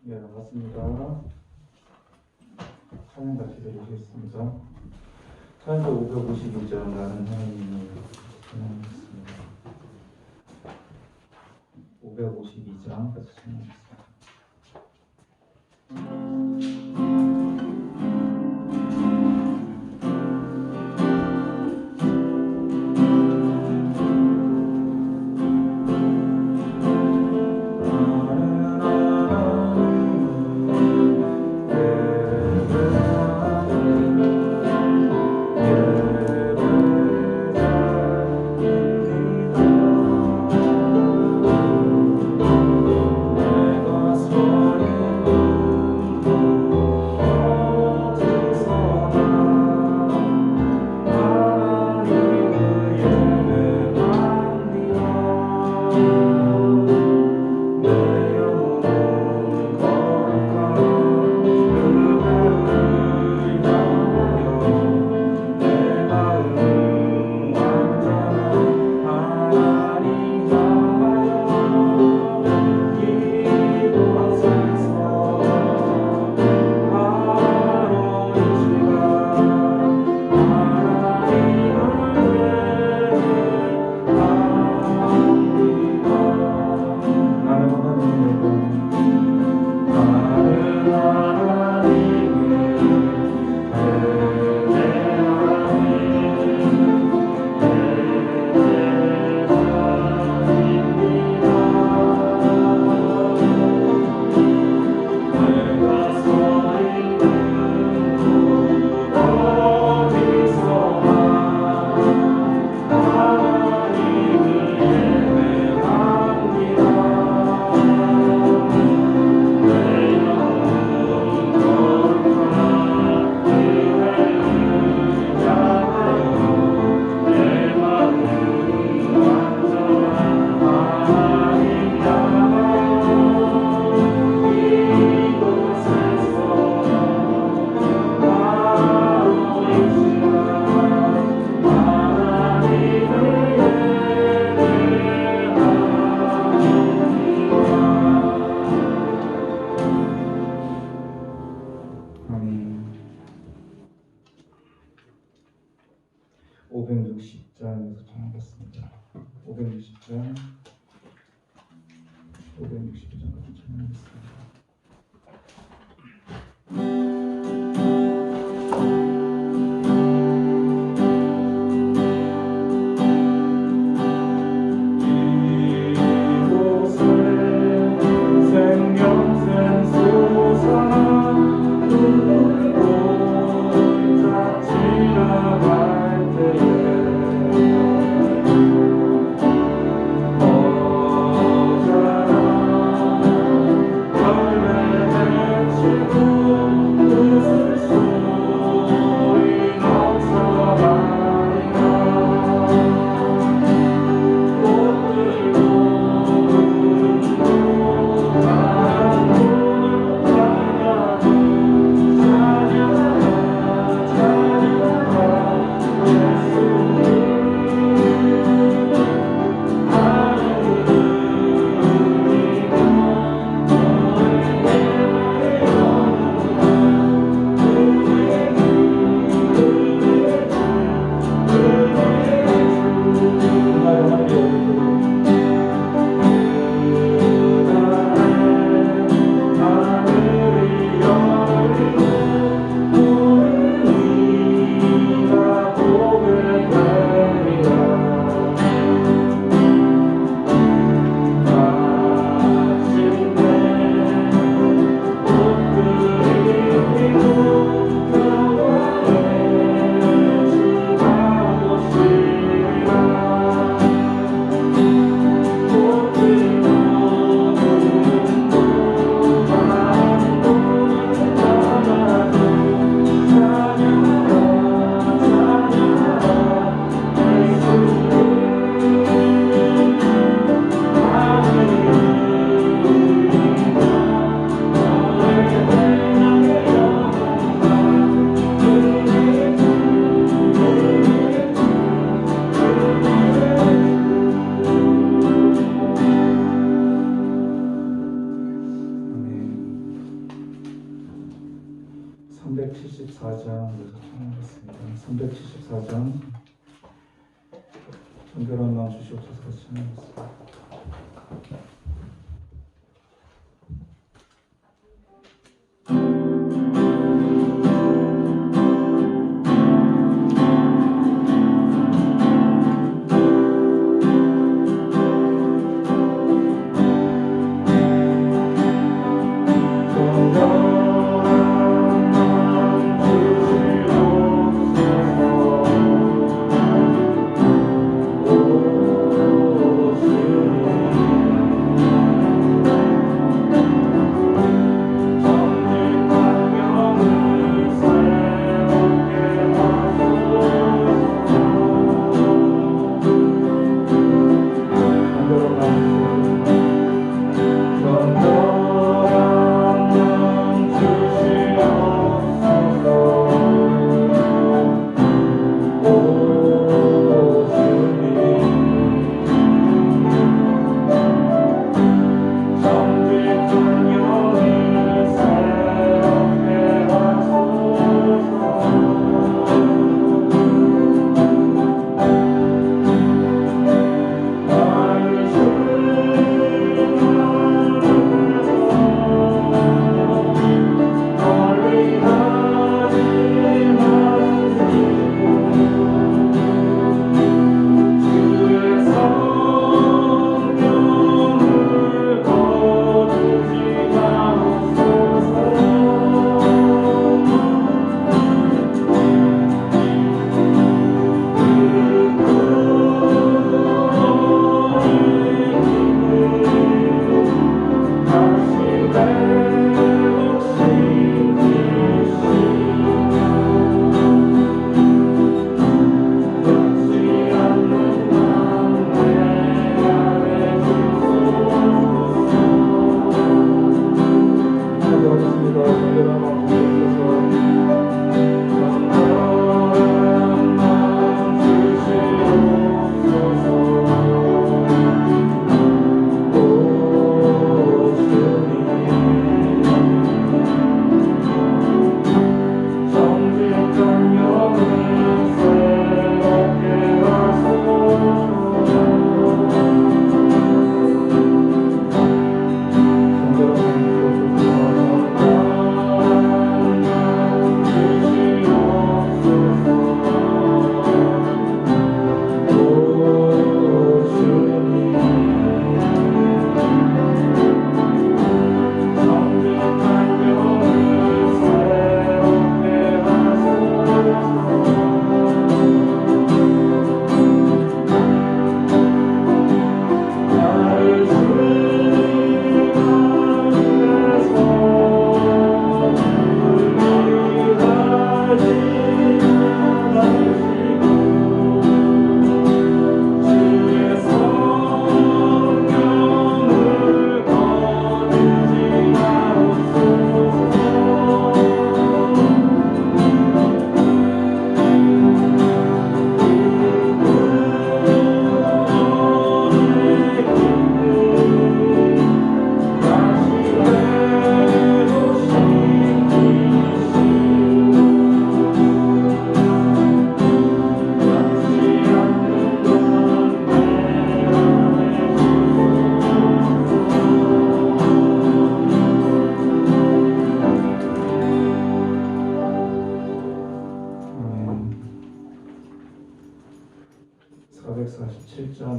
네, 반갑습니다. 찬양 같이 드리겠습니다. 찬양가 552장 나는 하나님을 찬양하겠습니다. 552장 같이 찬양하겠습니다. 가운데서 찬양하겠습니다. 374장 정결한 마음 주시옵소서 찬양하겠습니다.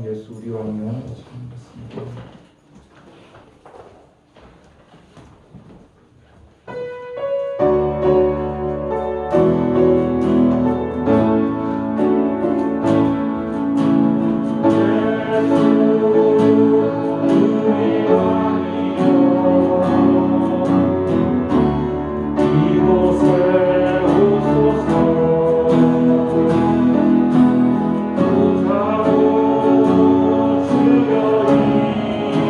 예수 우리 왕이여 찬양했습니다. 주여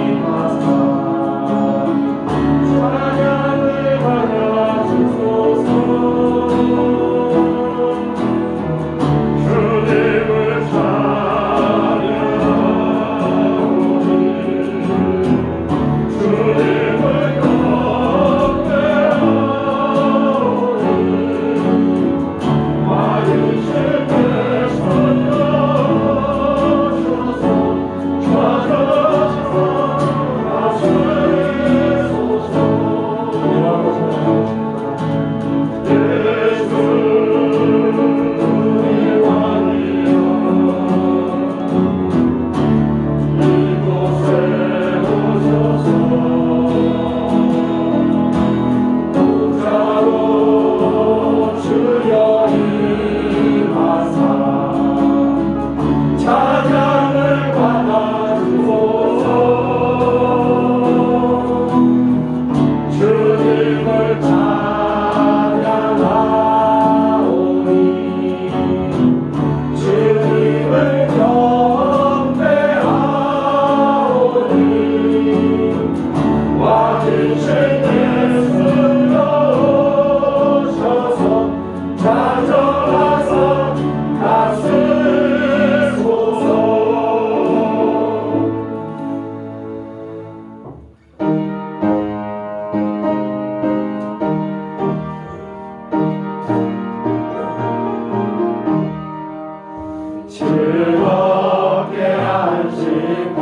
즐겁게 안식할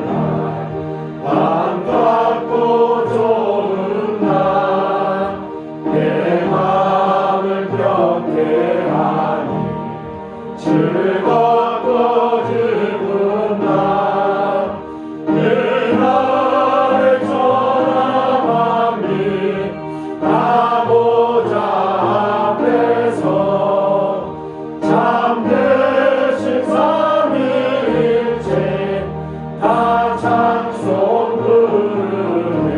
날 반갑고 좋은 날 내 마음을 편케 하니 즐겁고 즐거운 날 그날의 천하 만민 다 보좌 앞에서 참되신 삼위일체 다 찬송 부르네.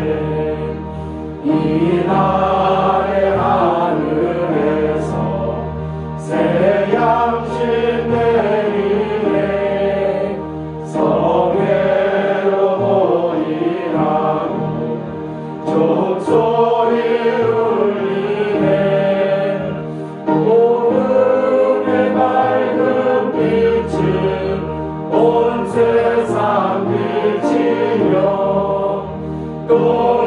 이날의 하늘에서 새 양식 내리네. 성회로 모이라고 종소리 울리네. 오늘의 맑은 빛은 온 세상 빛이며 또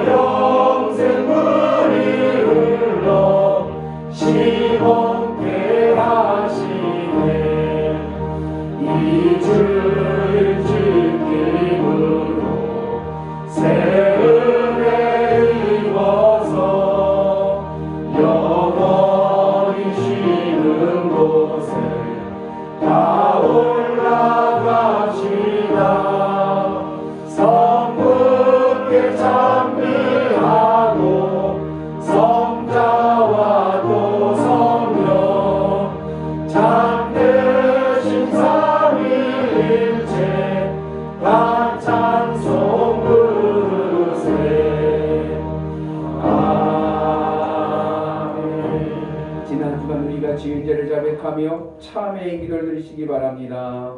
영생물이 흘러 시원케 하시네. 이 주일 지킴으로 새 은혜 입어서 영원히 쉬는 곳에 다 올라갑시다. 성부께 찬미하고 성자와 또 성령 참되신 삼위일체 다 찬송 부르세. 아멘. 지난 주간 우리가 지은 죄를 자백하며 참회의 기도를 드리시기 바랍니다.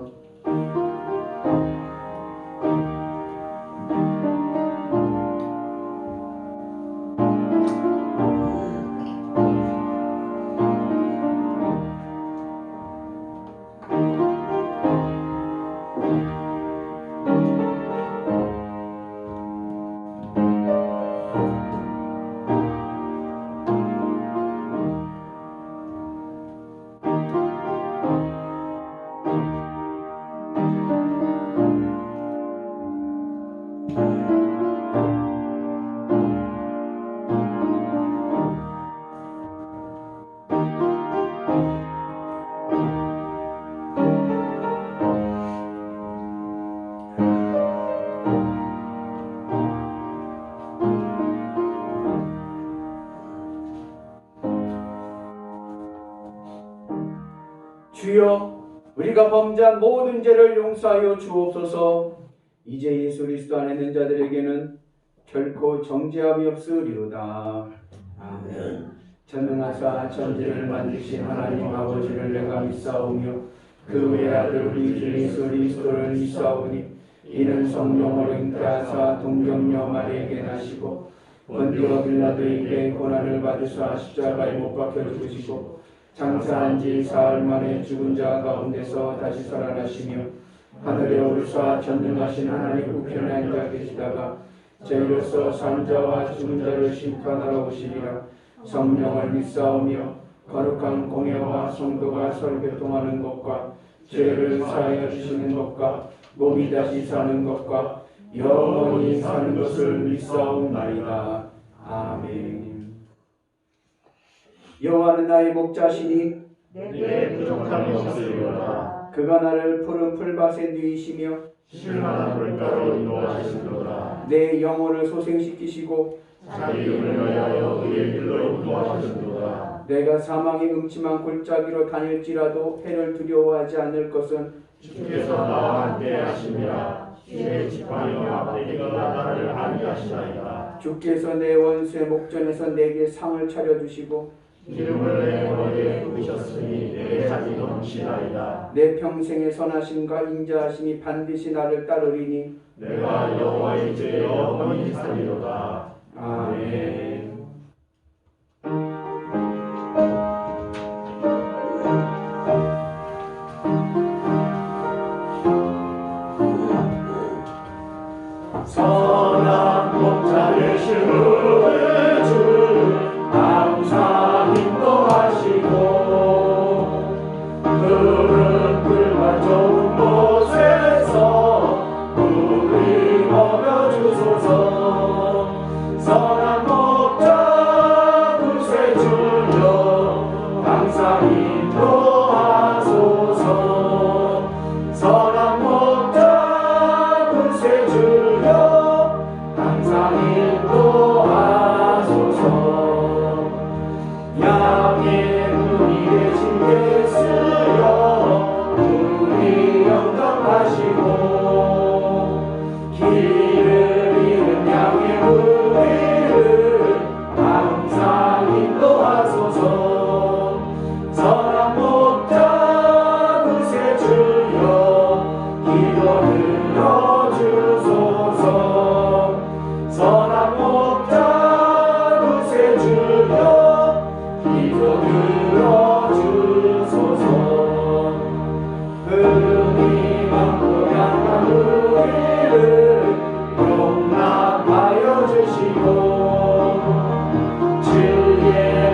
주여, 우리가 범죄한 모든 죄를 용서하여 주옵소서. 이제 예수 그리스도 안에 있는 자들에게는 결코 정죄함이 없으리로다. 아멘. 전능하사 천지를 만드신 하나님 아버지를 내가 믿사오며 그 외아들 우리 주 예수 그리스도를 믿사오니 이는 성령으로 잉태하사 동정녀 마리에게 나시고 본디오 빌라도에게 고난을 받으사 십자가에 못 박혀 죽으시고 장사한 지 사흘 만에 죽은 자 가운데서 다시 살아나시며 하늘에 오르사 전능하신 하나님 우편에 앉아 계시다가 저희로서 산 자와 죽은 자를 심판하러 오시리라. 성령을 믿사오며 거룩한 공예와 성도가 서로 교통하는 것과 죄를 사하여 주시는 것과 몸이 다시 사는 것과 영원히 사는 것을 믿사옵나이다. 아멘. 여호와는 나의 목자시니 내게 부족함이 없으리로다. 그가 나를 푸른 풀밭에 누이시며 쉴만한 물가로 인도하시리로다. 내 영혼을 소생시키시고 자기 이름을 위하여 의의 길로 인도하시리로다. 내가 사망의 음침한 골짜기로 다닐지라도 해를 두려워하지 않을 것은 주께서 나와 함께 하심이라. 주의 지팡이와 막대기가 나를 안위하시나이다. 주께서 내 원수의 목전에서 내게 상을 차려주시고 기름을 내 머리에 부으셨으니 내 자기 넘치나이다. 내 평생의 선하심과 인자하심이 반드시 나를 따르리니 내가 여호와의 죄에 영원히 살리로다. 아멘. 선한 목자 되신 우리 주 항상 인도하시고 푸른 풀밭 주여 기도 들어주소서. 선한 목자 구세 주여 기도 들어주소서. 흠이 많고 약한 우리를 용납하여 주시고 주의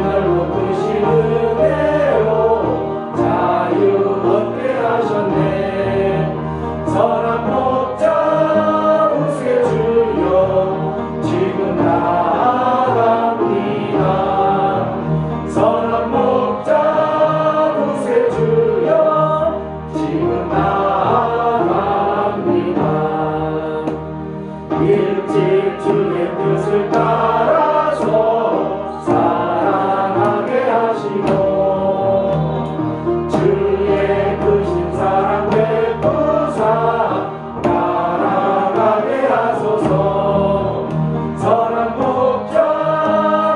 넓고 크신 은혜로 자유 얻게 하셨네. 선한 목자 구세 주여 지금 나아갑니다. 선한 목자 구세 주여 지금 나아갑니다. 일찍 주의 뜻을 따라서 사랑하게 하시고 주의 크신 사랑 베푸사 따라가게 하소서. 선한 목자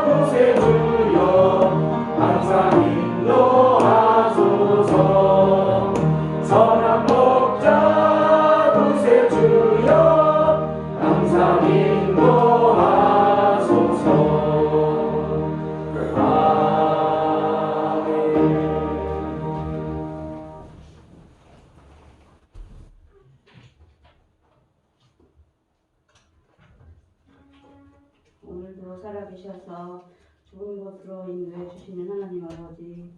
구세 주여 항상 인도하소서. 선한 목자 구세 주여 항상 인도하소서. 아멘. 오늘도 살아계셔서 좋은 곳으로 인도해 주시는 하나님 아버지,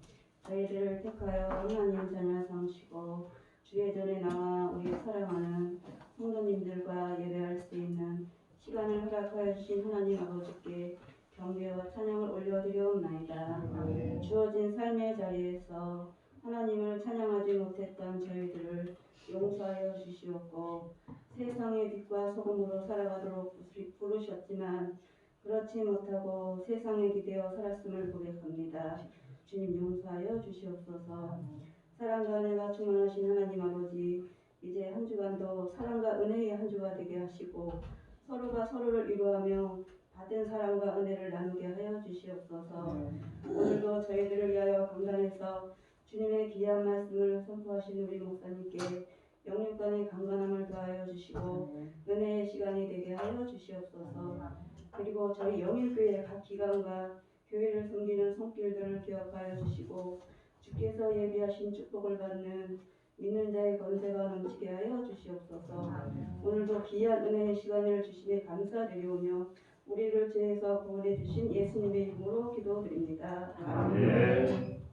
저희들을 택하여 하나님 자녀 삼으시고 주의 전에 나와 우리 사랑하는 성도님들과 예배할 수 있는 시간을 허락하여 주신 하나님 아버지께 경배와 찬양을 올려드리옵나이다. 주어진 삶의 자리에서 하나님을 찬양하지 못했던 저희들을 용서하여 주시옵고 세상의 빛과 소금으로 살아가도록 부르셨지만 그렇지 못하고 세상에 기대어 살았음을 고백합니다. 주님 용서하여 주시옵소서. 사랑과 은혜가 충만하신 하나님 아버지, 이제 한 주간도 사랑과 은혜의 한 주가 되게 하시고 서로가 서로를 위로하며 받은 사랑과 은혜를 나누게 하여 주시옵소서. 오늘도 저희들을 위하여 강단에서 주님의 귀한 말씀을 선포하신 우리 목사님께 영육간의 강건함을 더하여 주시고 은혜의 시간이 되게 하여 주시옵소서. 그리고 저희 영일교회 각 기관과 교회를 섬기는 손길들을 기억하여 주시고 주께서 예비하신 축복을 받는 믿는 자의 건세가 넘치게 하여 주시옵소서. 오늘도 귀한 은혜의 시간을 주심에 감사드리오며 우리를 죄에서 구원해 주신 예수님의 이름으로 기도드립니다. 아멘.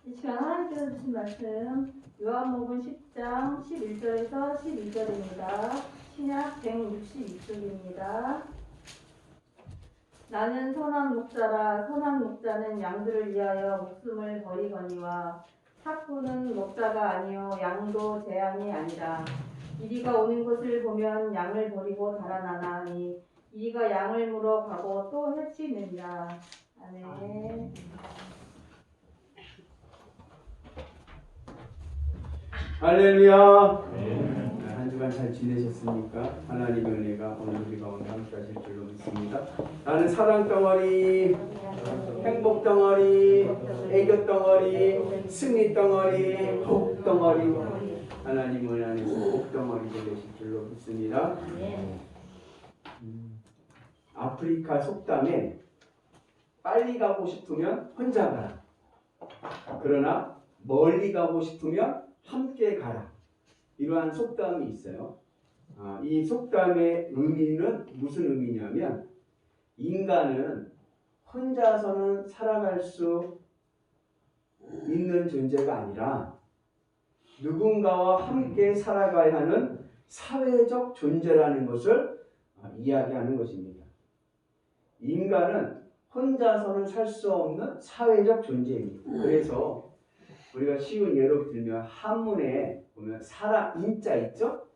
이 시간 하나님께서 주신 말씀 요한복음 10장 11절에서 12절입니다. 신약 162쪽입니다. 나는 선한 목자라. 선한 목자는 양들을 위하여 목숨을 버리거니와 삭부는 목자가 아니요 양도 제 양이 아니라. 이리가 오는 것을 보면 양을 버리고 달아나나니 이리가 양을 물어 가고 또 해치느니라. 아멘. 할렐루야. 한 주간 잘 지내셨습니까? 하나님의 은혜가 오늘 우리 가운데 함께 하실 줄로 믿습니다. 나는 사랑 덩어리, 행복 덩어리, 애교 덩어리, 승리 덩어리, 복 덩어리. 하나님 은혜 안에서 복 덩어리 되실 줄로 믿습니다. 아프리카 속담에 빨리 가고 싶으면 혼자 가라. 그러나 멀리 가고 싶으면 함께 가라. 이러한 속담이 있어요. 이 속담의 의미는 무슨 의미냐면 인간은 혼자서는 살아갈 수 있는 존재가 아니라 누군가와 함께 살아가야 하는 사회적 존재라는 것을 이야기하는 것입니다. 인간은 혼자서는 살 수 없는 사회적 존재입니다. 그래서 우리가 쉬운 예로 들면 한문에 보면 사람 인자 있죠?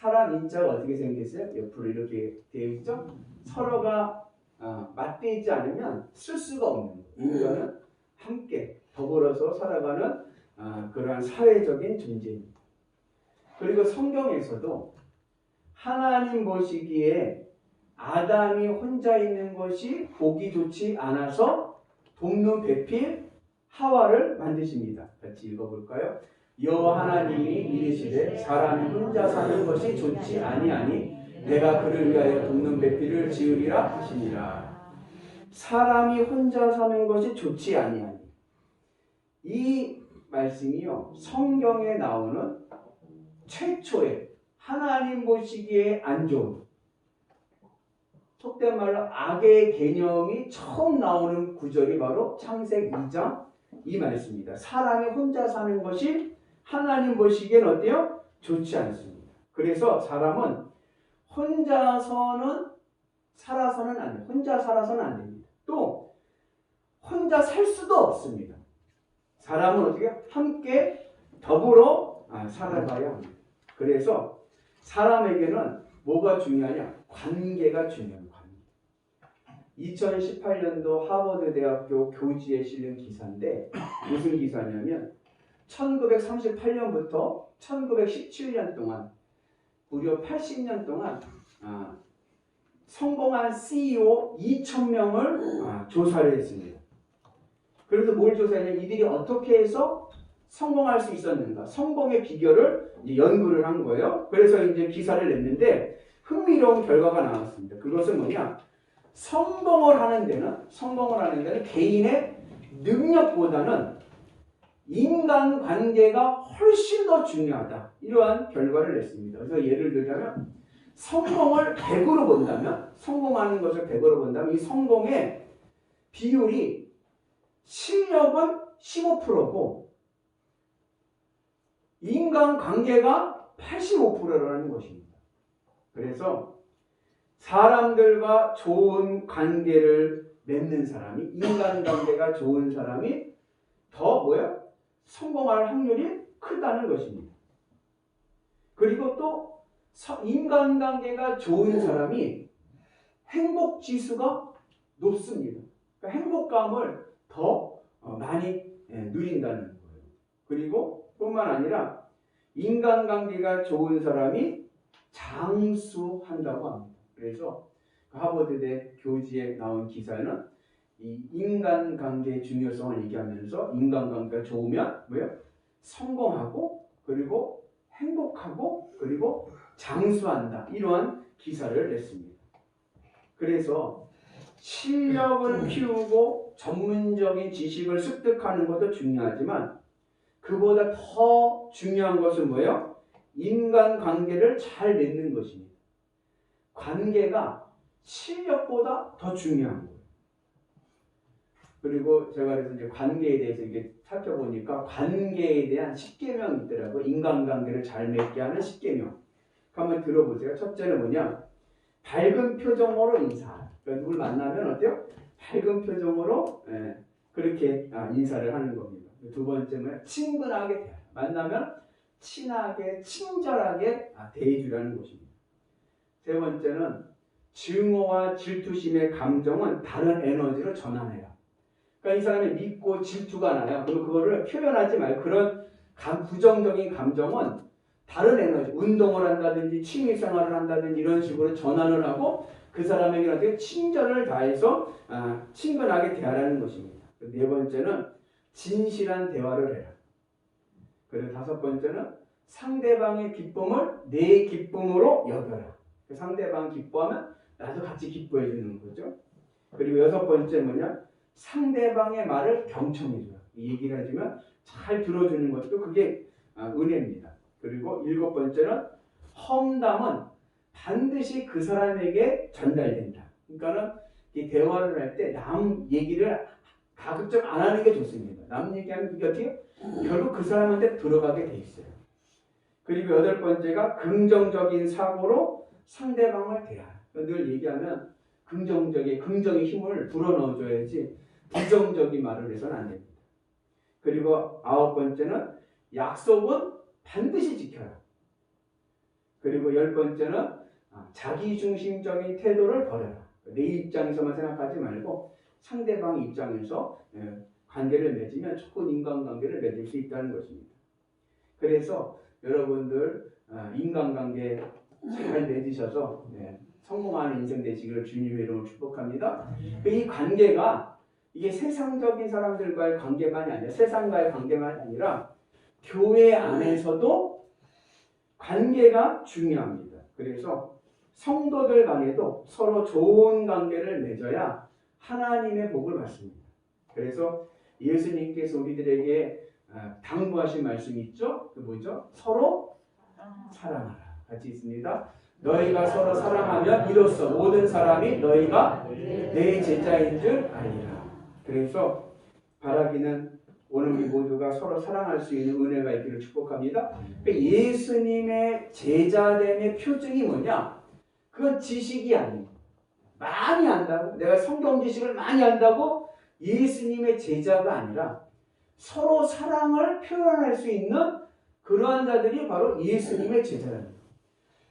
사람 인자가 어떻게 생겼어요? 옆으로 이렇게 되어 있죠? 서로가 맞대지 않으면 쓸 수가 없는 거예요. 인간은 함께 더불어서 살아가는 그러한 사회적인 존재입니다. 그리고 성경에서도 하나님 보시기에 아담이 혼자 있는 것이 보기 좋지 않아서 돕는 배필 하와를 만드십니다. 같이 읽어볼까요? 여호와 하나님이 이르시되 사람이 혼자 사는 것이 좋지 아니하니 내가 그를 위하여 돕는 배필을 지으리라 하시니라. 사람이 혼자 사는 것이 좋지 아니하니, 이 말씀이요 성경에 나오는 최초의 하나님 보시기에 안 좋은, 속된 말로 악의 개념이 처음 나오는 구절이 바로 창세기 2장 이 말씀입니다. 사람이 혼자 사는 것이 하나님 보시기엔 어때요? 좋지 않습니다. 그래서 사람은 혼자 살아서는 안 돼요. 혼자 살아서는 안 됩니다. 또 혼자 살 수도 없습니다. 사람은 어떻게 함께 더불어 살아가야 합니다. 그래서 사람에게는 뭐가 중요하냐? 관계가 중요합니다. 2018년도 하버드 대학교 교지에 실린 기사인데 무슨 기사냐면 1938년부터 1917년 동안 무려 80년 동안 성공한 CEO 2,000명을 조사를 했습니다. 그래서 뭘 조사했냐면 이들이 어떻게 해서 성공할 수 있었는가, 성공의 비결을 이제 연구를 한 거예요. 그래서 이제 기사를 냈는데 흥미로운 결과가 나왔습니다. 그것은 뭐냐? 성공을 하는 데는 개인의 능력보다는 인간관계가 훨씬 더 중요하다. 이러한 결과를 냈습니다. 그래서 예를 들자면 성공을 100으로 본다면, 성공하는 것을 100으로 본다면 이 성공의 비율이 실력은 15%고 인간관계가 85%라는 것입니다. 그래서 사람들과 좋은 관계를 맺는 사람이, 인간관계가 좋은 사람이 더 성공할 확률이 크다는 것입니다. 그리고 또 인간관계가 좋은 사람이 행복지수가 높습니다. 그러니까 행복감을 더 많이 누린다는 거예요. 그리고 뿐만 아니라 인간관계가 좋은 사람이 장수한다고 합니다. 그래서 하버드대 교지에 나온 기사는 이 인간관계의 중요성을 얘기하면서 인간관계가 좋으면 성공하고 그리고 행복하고 그리고 장수한다. 이러한 기사를 냈습니다. 그래서 실력을 키우고 전문적인 지식을 습득하는 것도 중요하지만 그보다 더 중요한 것은 뭐예요? 인간관계를 잘 맺는 것입니다. 관계가 실력보다 더 중요한 거예요. 그리고 제가 그래서 이제 관계에 대해서 이게 살펴보니까 관계에 대한 10계명이 있더라고요. 인간관계를 잘 맺게 하는 10계명. 한번 들어보세요. 첫째는 뭐냐? 밝은 표정으로 인사하라. 그러니까 누굴 만나면 어때요? 밝은 표정으로 그렇게 인사를 하는 겁니다. 두 번째는 친근하게 대하라. 만나면 친하게, 친절하게 대해주라는 것입니다. 세 번째는 증오와 질투심의 감정은 다른 에너지로 전환해라. 그러니까 이 사람이 믿고 질투가 나요. 그리고 그거를 표현하지 말고 그런 부정적인 감정은 다른 에너지, 운동을 한다든지 취미생활을 한다든지 이런 식으로 전환을 하고 그 사람에게 어떻게 친절을 다해서 친근하게 대하라는 것입니다. 네 번째는 진실한 대화를 해라. 그리고 다섯 번째는 상대방의 기쁨을 내 기쁨으로 여겨라. 상대방 기뻐하면 나도 같이 기뻐해 주는 거죠. 그리고 여섯 번째 뭐냐? 상대방의 말을 경청해 줘라. 이 얘기를 해주면 잘 들어주는 것도 그게 은혜입니다. 그리고 일곱 번째는 험담은 반드시 그 사람에게 전달된다. 그러니까는 이 대화를 할 때 남 얘기를 가급적 안 하는 게 좋습니다. 남 얘기하면 그게 어떻게 결국 그 사람한테 들어가게 돼 있어요. 그리고 여덟 번째가 긍정적인 사고로 상대방을 대하라. 늘 얘기하면 긍정의 힘을 불어넣어줘야지 부정적인 말을 해서는 안 됩니다. 그리고 아홉 번째는 약속은 반드시 지켜라. 그리고 10번째는 자기중심적인 태도를 버려라. 내 입장에서만 생각하지 말고 상대방 입장에서 관계를 맺으면 좋은 인간관계를 맺을 수 있다는 것입니다. 그래서 여러분들 인간관계 잘 맺으셔서 성공하는 인생 되시기를 주님의 이름으로 축복합니다. 이 관계가 이게 세상적인 사람들과의 관계만이 아니라 세상과의 관계만이 아니라 교회 안에서도 관계가 중요합니다. 그래서 성도들 간에도 서로 좋은 관계를 맺어야 하나님의 복을 받습니다. 그래서 예수님께서 우리들에게 당부하신 말씀이 있죠? 그 뭐죠? 서로 사랑하라. 같이 있습니다. 너희가 서로 사랑하면 이로써 모든 사람이 너희가 내 제자인 줄 알리라. 그래서 바라기는 오늘 우리 모두가 서로 사랑할 수 있는 은혜가 있기를 축복합니다. 예수님의 제자됨의 표징이 뭐냐? 그건 지식이 아니에요. 많이 안다고, 내가 성경 지식을 많이 안다고 예수님의 제자가 아니라 서로 사랑을 표현할 수 있는 그러한 자들이 바로 예수님의 제자랍니다.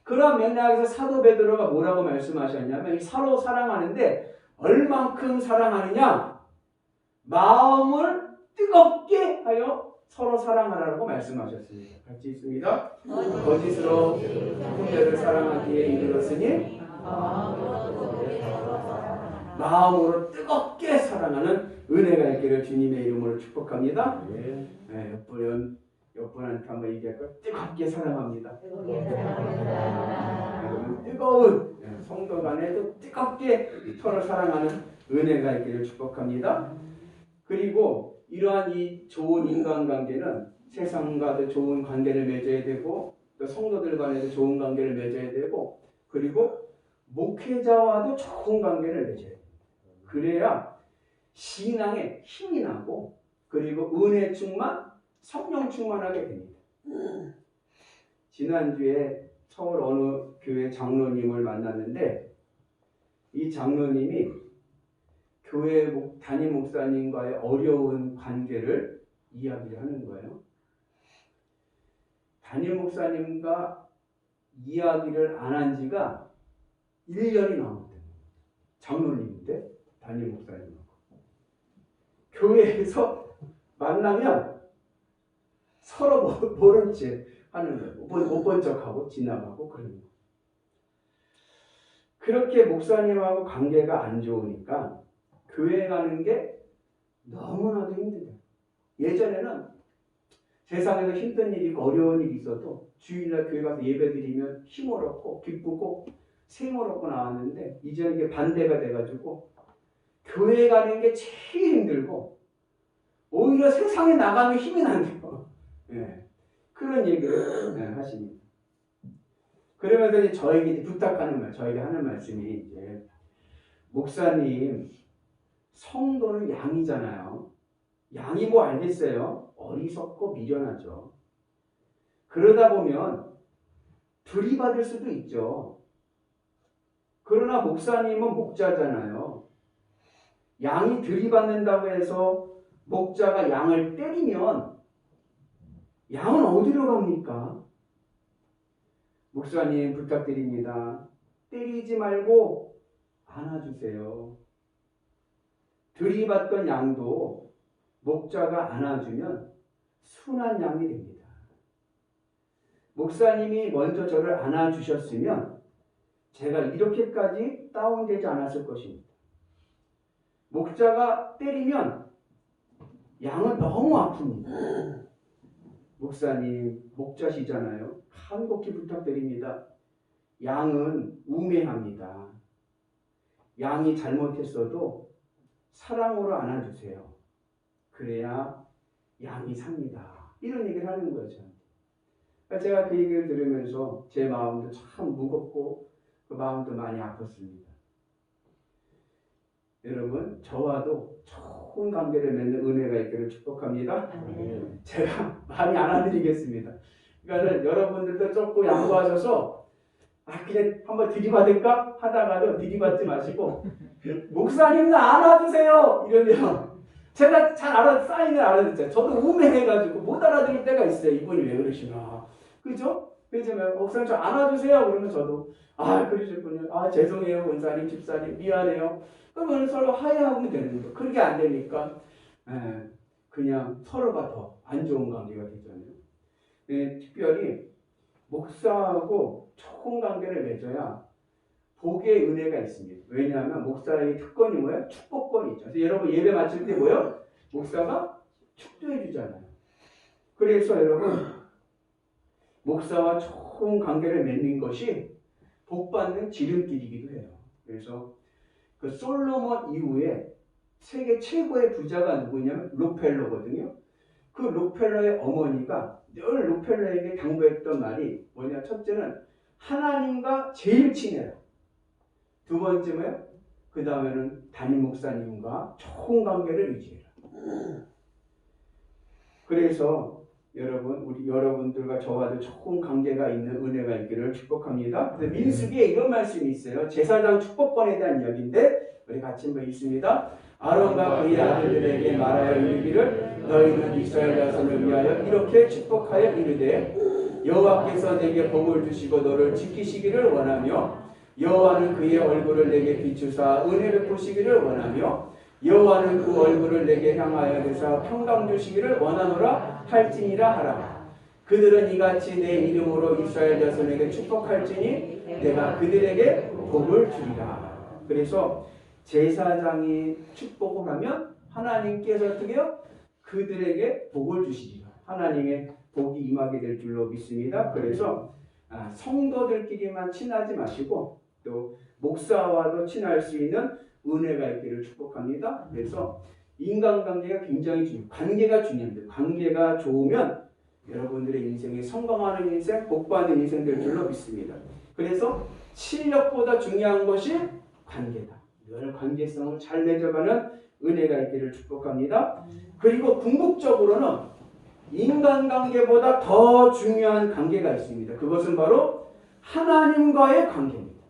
그런 맥락에서 사도 베드로가 뭐라고 말씀하셨냐면 서로 사랑하는데 얼만큼 사랑하느냐? 마음을 뜨겁게 하여 서로 사랑하라고 말씀하셨습니다. 같이 있습니다. 거짓으로 형제를 사랑하기에 이르렀으니 마음으로 뜨겁게 사랑하는 은혜가 있기를 주님의 이름으로 축복합니다. 옆분한테 한번 얘기할까요? 뜨겁게 사랑합니다. 여러분 뜨거운 성도 간에도 뜨겁게 서로 사랑하는 은혜가 있기를 축복합니다. 그리고 이러한 이 좋은 인간관계는 세상과도 좋은 관계를 맺어야 되고 또 성도들 간에도 좋은 관계를 맺어야 되고 그리고 목회자와도 좋은 관계를 맺어야 돼요. 그래야 신앙에 힘이 나고 그리고 은혜 충만, 성령 충만하게 됩니다. 지난주에 서울 어느 교회 장로님을 만났는데 이 장로님이 교회 담임 목사님과의 어려운 관계를 이야기를 하는 거예요. 담임 목사님과 이야기를 안 한 지가 1년이 넘었대요. 장로님인데 담임 목사님하고 교회에서 만나면 서로 모른 채 하는 거예요. 못 본 척하고 지나가고 그러는 거예요. 그렇게 목사님하고 관계가 안 좋으니까 교회 가는 게 너무나도 힘들어요. 예전에는 세상에서 힘든 일이 어려운 일이 있어도 주일날 교회 가서 예배 드리면 힘을 얻고 기쁘고 생을 얻고 나왔는데 이제 이게 반대가 돼가지고 교회 가는 게 제일 힘들고 오히려 세상에 나가면 힘이 난대요. 그런 얘기를 하십니다. 그러면서 이제 저에게 부탁하는 말, 저에게 하는 말씀이 이제 목사님 성도는 양이잖아요. 양이 뭐 알겠어요? 어리석고 미련하죠. 그러다 보면 들이받을 수도 있죠. 그러나 목사님은 목자잖아요. 양이 들이받는다고 해서 목자가 양을 때리면 양은 어디로 갑니까? 목사님 부탁드립니다. 때리지 말고 안아주세요. 들이받던 양도 목자가 안아주면 순한 양이 됩니다. 목사님이 먼저 저를 안아주셨으면 제가 이렇게까지 다운되지 않았을 것입니다. 목자가 때리면 양은 너무 아픕니다. 목사님, 목자시잖아요. 간곡히 부탁드립니다. 양은 우매합니다. 양이 잘못했어도 사랑으로 안아주세요. 그래야 양이 삽니다. 이런 얘기를 하는 거죠. 제가 그 얘기를 들으면서 제 마음도 참 무겁고 그 마음도 많이 아팠습니다. 여러분, 저와도 좋은 관계를 맺는 은혜가 있기를 축복합니다. 제가 많이 안아드리겠습니다. 그러니까 여러분들도 조금 양보하셔서 그냥 한번 들이받을까 하다가도 들이받지 마시고 목사님 나 안아주세요 이러면 제가 잘 사인을 알아듣잖아요. 저도 우매해가지고 못 알아들을 때가 있어요. 이분이 왜 그러시나. 그죠? 그래서 목사님 저 안아주세요. 그러면 저도 그러셨군요. 죄송해요 권사님 집사님 미안해요. 그러면 서로 화해하면 되는 거예요. 그게 안 되니까 그냥 서로가 더 안 좋은 관계가 되잖아요. 특별히 목사하고 좋은 관계를 맺어야 복의 은혜가 있습니다. 왜냐하면 목사의 특권이 뭐예요? 축복권이 있죠. 그래서 여러분 예배 마칠 때 뭐예요? 목사가 축도해 주잖아요. 그래서 여러분 목사와 좋은 관계를 맺는 것이 복받는 지름길이기도 해요. 그래서 그 솔로몬 이후에 세계 최고의 부자가 누구냐면 록펠러거든요. 그 록펠러의 어머니가 늘 록펠러에게 당부했던 말이 뭐냐? 첫째는 하나님과 제일 친해라. 두 번째 뭐예요? 그 다음에는 담임 목사님과 좋은 관계를 유지해라. 그래서 우리 여러분들과 저와도 좋은 관계가 있는 은혜가 있기를 축복합니다. 그래서 민수기에 이런 말씀이 있어요. 제사장 축복권에 대한 이야기인데 우리 같이 한번 읽습니다. 아론과 그의 아들들에게 말하여 이르기를 너희는 이스라엘 자손을 위하여 이렇게 축복하여 이르되 여호와께서 내게 복을 주시고 너를 지키시기를 원하며 여호와는 그의 얼굴을 내게 비추사 은혜를 보시기를 원하며 여호와는 그 얼굴을 내게 향하여 드사 평강 주시기를 원하노라 할지니라 하라. 그들은 이같이 내 이름으로 이스라엘 자손에게 축복할지니 내가 그들에게 복을 주리라. 그래서 제사장이 축복을 하면 하나님께서 어떻게 해요? 그들에게 복을 주시리라. 하나님의 복이 임하게 될 줄로 믿습니다. 그래서 성도들끼리만 친하지 마시고 또 목사와도 친할 수 있는 은혜가 있기를 축복합니다. 그래서 인간관계가 굉장히 중요해요. 관계가 중요합니다. 관계가 좋으면 여러분들의 인생이 성공하는 인생, 복받는 인생 될 줄로 믿습니다. 그래서 실력보다 중요한 것이 관계다. 늘 관계성을 잘 맺어가는 은혜가 있기를 축복합니다. 그리고 궁극적으로는 인간관계보다 더 중요한 관계가 있습니다. 그것은 바로 하나님과의 관계입니다.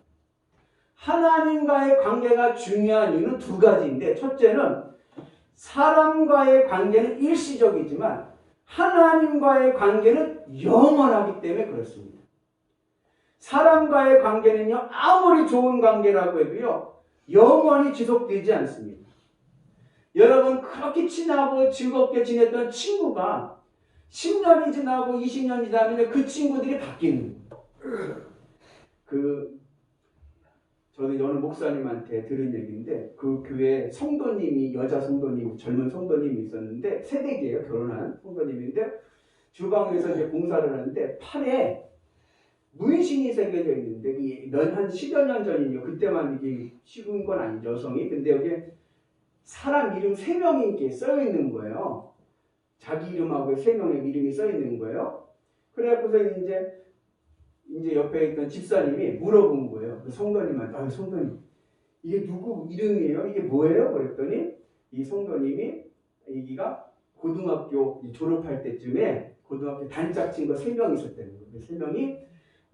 하나님과의 관계가 중요한 이유는 두 가지인데 첫째는 사람과의 관계는 일시적이지만 하나님과의 관계는 영원하기 때문에 그렇습니다. 사람과의 관계는요 아무리 좋은 관계라고 해도요 영원히 지속되지 않습니다. 여러분 그렇게 친하고 즐겁게 지냈던 친구가 10년이 지나고 20년이 지나면 그 친구들이 바뀌는 거예요. 저는 어느 목사님한테 들은 얘기인데 그 교회 성도님이 여자 성도님 젊은 성도님이 있었는데 새댁이에요. 결혼한 성도님인데 주방에서 이제 공사를 하는데 팔에 문신이 새겨져 있는데 한 10여 년 전이요. 그때만 이게 식은 건 아니죠. 여성이. 근데 여기 사람 이름 3명이 이렇게 써 있는 거예요. 자기 이름하고 3명의 이름이 써 있는 거예요. 그래갖고서 이제 옆에 있던 집사님이 물어본 거예요. 그 성도님한테, 성도님, 이게 누구 이름이에요? 이게 뭐예요? 그랬더니 이 성도님이 여기가 고등학교 졸업할 때쯤에 고등학교 단짝 친구 3명 있었다는 거예요. 그 3명이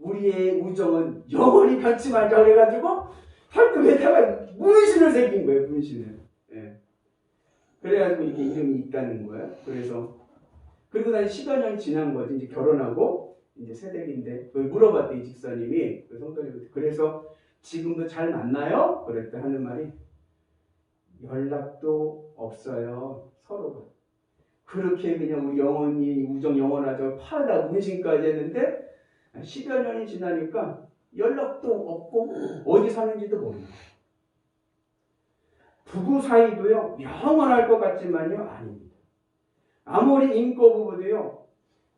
우리의 우정은 영원히 변치 말자 그래가지고 팔뚝에다가 문신을 새긴 거예요. 문신을. 예. 그래가지고 이렇게 이름이 있다는 거예요. 그리고 난 10여 년이 지난 거지. 이제 결혼하고 이제 새댁인데 물어봤대 이 집사님이 그 성도님한테. 그래서 지금도 잘 만나요? 그랬대. 하는 말이 연락도 없어요. 서로가. 그렇게 그냥 우리 영원히 우정 영원하죠. 팔에다 문신까지 했는데 10여 년이 지나니까 연락도 없고 어디 사는지도 모르고. 부부 사이도요 영원할 것 같지만요 아닙니다. 아무리 인고 부부도요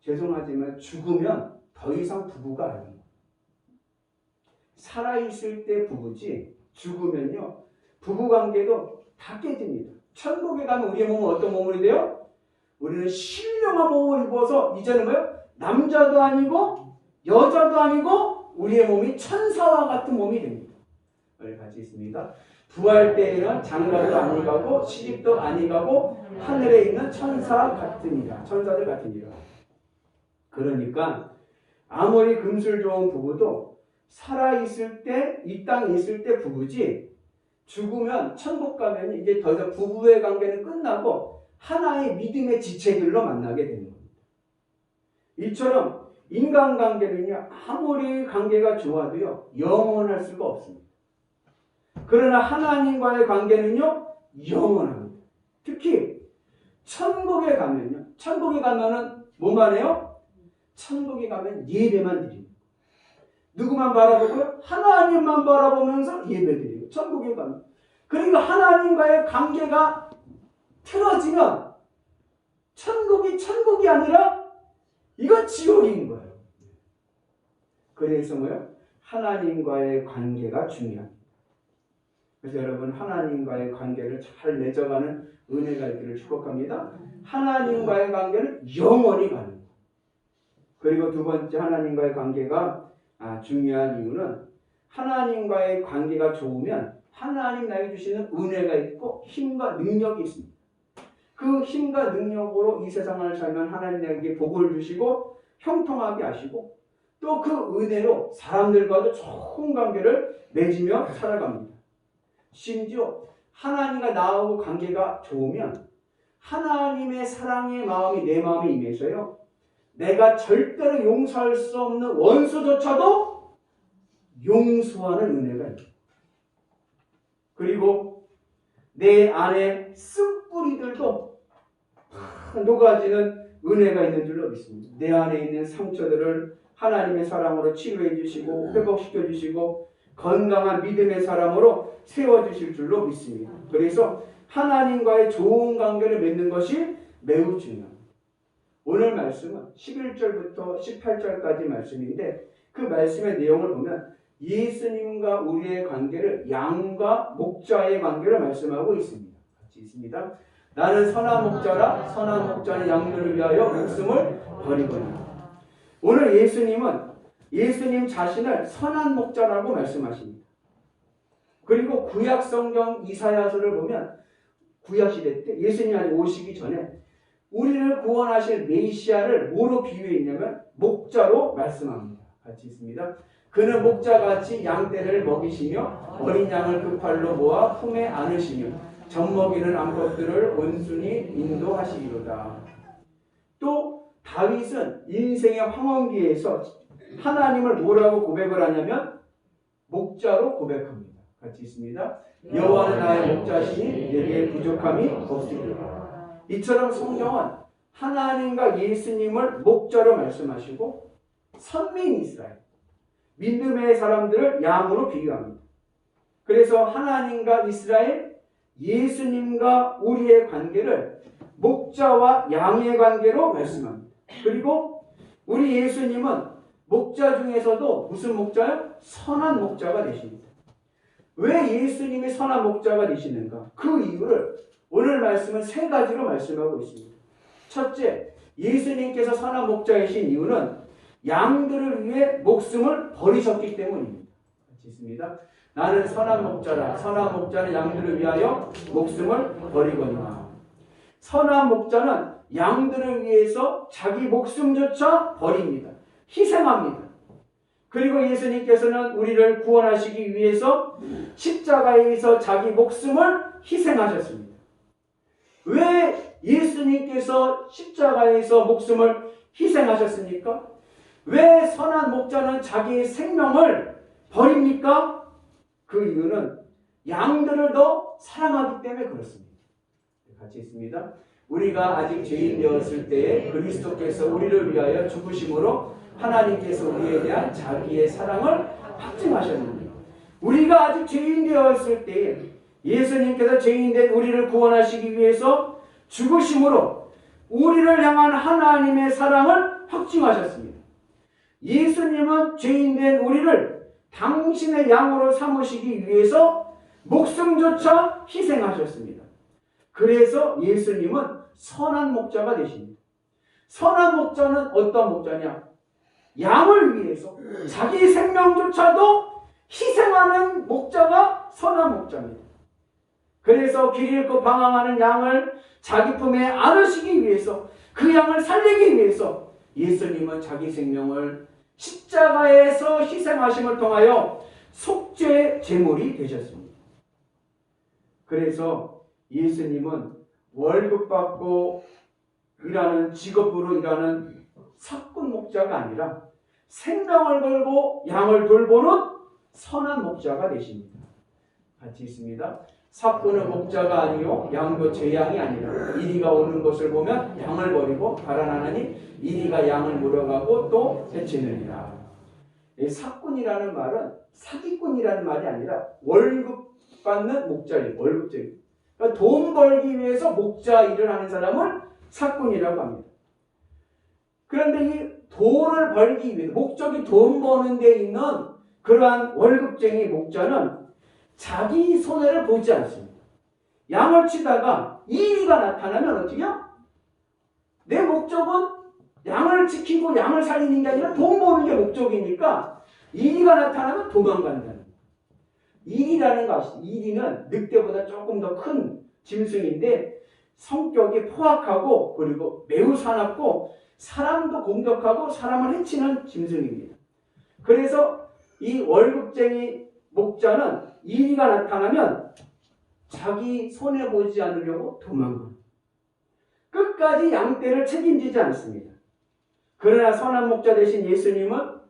죄송하지만 죽으면 더 이상 부부가 아니에요. 살아있을 때 부부지 죽으면요 부부관계도 다 깨집니다. 천국에 가면 우리의 몸은 어떤 몸이 돼요? 우리는 신령한 몸을 입어서 이제는 뭐예요? 남자도 아니고 여자도 아니고 우리의 몸이 천사와 같은 몸이 됩니다. 여기 같이 있습니다. 부활 때에는 장가도 아니 가고 시집도 아니 가고 하늘에 있는 천사 같으니라. 천사들 같으니라. 그러니까 아무리 금술 좋은 부부도 살아있을 때, 이 땅에 있을 때 부부지 죽으면 천국 가면 이제 더 이상 부부의 관계는 끝나고 하나의 믿음의 지체들로 만나게 되는 겁니다. 이처럼 인간관계는요, 아무리 관계가 좋아도요, 영원할 수가 없습니다. 그러나 하나님과의 관계는요, 영원합니다. 특히 천국에 가면은 뭐만 해요? 천국에 가면 예배만 드립니다. 누구만 바라보고요? 하나님만 바라보면서 예배드려요. 천국에 가면. 그러니까 하나님과의 관계가 틀어지면 천국이 아니라 이건 지옥인 거예요. 그래서 뭐요? 하나님과의 관계가 중요합니다. 그래서 여러분 하나님과의 관계를 잘 맺어가는 은혜가 있기를 축복합니다. 하나님과의 관계는 영원히 가는 거예요. 그리고 두 번째 하나님과의 관계가 중요한 이유는 하나님과의 관계가 좋으면 하나님 나에게 주시는 은혜가 있고 힘과 능력이 있습니다. 그 힘과 능력으로 이 세상을 살면 하나님 나에게 복을 주시고 형통하게 하시고 또 그 은혜로 사람들과도 좋은 관계를 맺으며 살아갑니다. 심지어 하나님과 나하고 관계가 좋으면 하나님의 사랑의 마음이 내 마음에 임해서요. 내가 절대로 용서할 수 없는 원수조차도 용서하는 은혜가 있습니다. 그리고 내 안에 쓴뿌리들도 녹아지는 은혜가 있는 줄로 믿습니다. 내 안에 있는 상처들을 하나님의 사랑으로 치료해 주시고 회복시켜 주시고 건강한 믿음의 사람으로 세워주실 줄로 믿습니다. 그래서 하나님과의 좋은 관계를 맺는 것이 매우 중요합니다. 오늘 말씀은 11절부터 18절까지 말씀인데 그 말씀의 내용을 보면 예수님과 우리의 관계를 양과 목자의 관계를 말씀하고 있습니다. 같이 있습니다. 나는 선한 목자라 선한 목자는 양들을 위하여 목숨을 버리거니와. 오늘 예수님은 예수님 자신을 선한 목자라고 말씀하십니다. 그리고 구약 성경 이사야서를 보면 구약 시대 때 예수님이 아직 오시기 전에 우리를 구원하실 메시아를 뭐로 비유했냐면 목자로 말씀합니다. 같이 있습니다. 그는 목자같이 양떼를 먹이시며 어린 양을 그 팔로 모아 품에 안으시며 젖먹이는 암컷들을 온순히 인도하시리로다. 또 다윗은 인생의 황혼기에서 하나님을 뭐라고 고백을 하냐면 목자로 고백합니다. 같이 있습니다. 여호와는 나의 목자시니 내게 부족함이 없으리라. 이처럼 성경은 하나님과 예수님을 목자로 말씀하시고 선민 이스라엘, 믿음의 사람들을 양으로 비유합니다. 그래서 하나님과 이스라엘, 예수님과 우리의 관계를 목자와 양의 관계로 말씀합니다. 그리고 우리 예수님은 목자 중에서도 무슨 목자요? 선한 목자가 되십니다. 왜 예수님이 선한 목자가 되시는가? 그 이유를 오늘 말씀은 세 가지로 말씀하고 있습니다. 첫째, 예수님께서 선한 목자이신 이유는 양들을 위해 목숨을 버리셨기 때문입니다. 같이 있습니다. 나는 선한 목자라 선한 목자는 양들을 위하여 목숨을 버리거니와. 선한 목자는 양들을 위해서 자기 목숨조차 버립니다. 희생합니다. 그리고 예수님께서는 우리를 구원하시기 위해서 십자가에서 자기 목숨을 희생하셨습니다. 왜 예수님께서 십자가에서 목숨을 희생하셨습니까? 왜 선한 목자는 자기의 생명을 버립니까? 그 이유는 양들을 더 사랑하기 때문에 그렇습니다. 같이 있습니다. 우리가 아직 죄인 되었을 때에 그리스도께서 우리를 위하여 죽으심으로 하나님께서 우리에 대한 자기의 사랑을 확증하셨는데, 우리가 아직 죄인 되었을 때에 예수님께서 죄인된 우리를 구원하시기 위해서 죽으심으로 우리를 향한 하나님의 사랑을 확증하셨습니다. 예수님은 죄인된 우리를 당신의 양으로 삼으시기 위해서 목숨조차 희생하셨습니다. 그래서 예수님은 선한 목자가 되십니다. 선한 목자는 어떤 목자냐? 양을 위해서 자기 생명조차도 희생하는 목자가 선한 목자입니다. 그래서 길 잃고 방황하는 양을 자기 품에 안으시기 위해서, 그 양을 살리기 위해서 예수님은 자기 생명을 십자가에서 희생하심을 통하여 속죄 제물이 되셨습니다. 그래서 예수님은 월급 받고 일하는, 직업으로 일하는 사꾼 목자가 아니라 생명을 걸고 양을 돌보는 선한 목자가 되십니다. 같이 있습니다. 사꾼은 목자가 아니요 양도 제 양이 아니라 이리가 오는 것을 보면 양을 버리고 달아나니 이리가 양을 물어가고 또 해치느니라. 이 사꾼이라는 말은 사기꾼이라는 말이 아니라 월급 받는 목자예요. 월급쟁이. 그러니까 돈 벌기 위해서 목자 일을 하는 사람을 사꾼이라고 합니다. 그런데 이 돈을 벌기 위해서 목적이 돈 버는 데 있는 그러한 월급쟁이 목자는 자기 손해를 보지 않습니다. 양을 치다가 이리가 나타나면 어떻게 해요? 내 목적은 양을 지키고 양을 살리는 게 아니라 돈 버는 게 목적이니까 이리가 나타나면 도망간다는 거예요. 이리라는 것이, 이리는 늑대보다 조금 더 큰 짐승인데 성격이 포악하고 그리고 매우 사납고 사람도 공격하고 사람을 해치는 짐승입니다. 그래서 이 월급쟁이 목자는 이리가 나타나면 자기 손해보지 않으려고 도망갑니다. 끝까지 양떼를 책임지지 않습니다. 그러나 선한 목자 되신 예수님은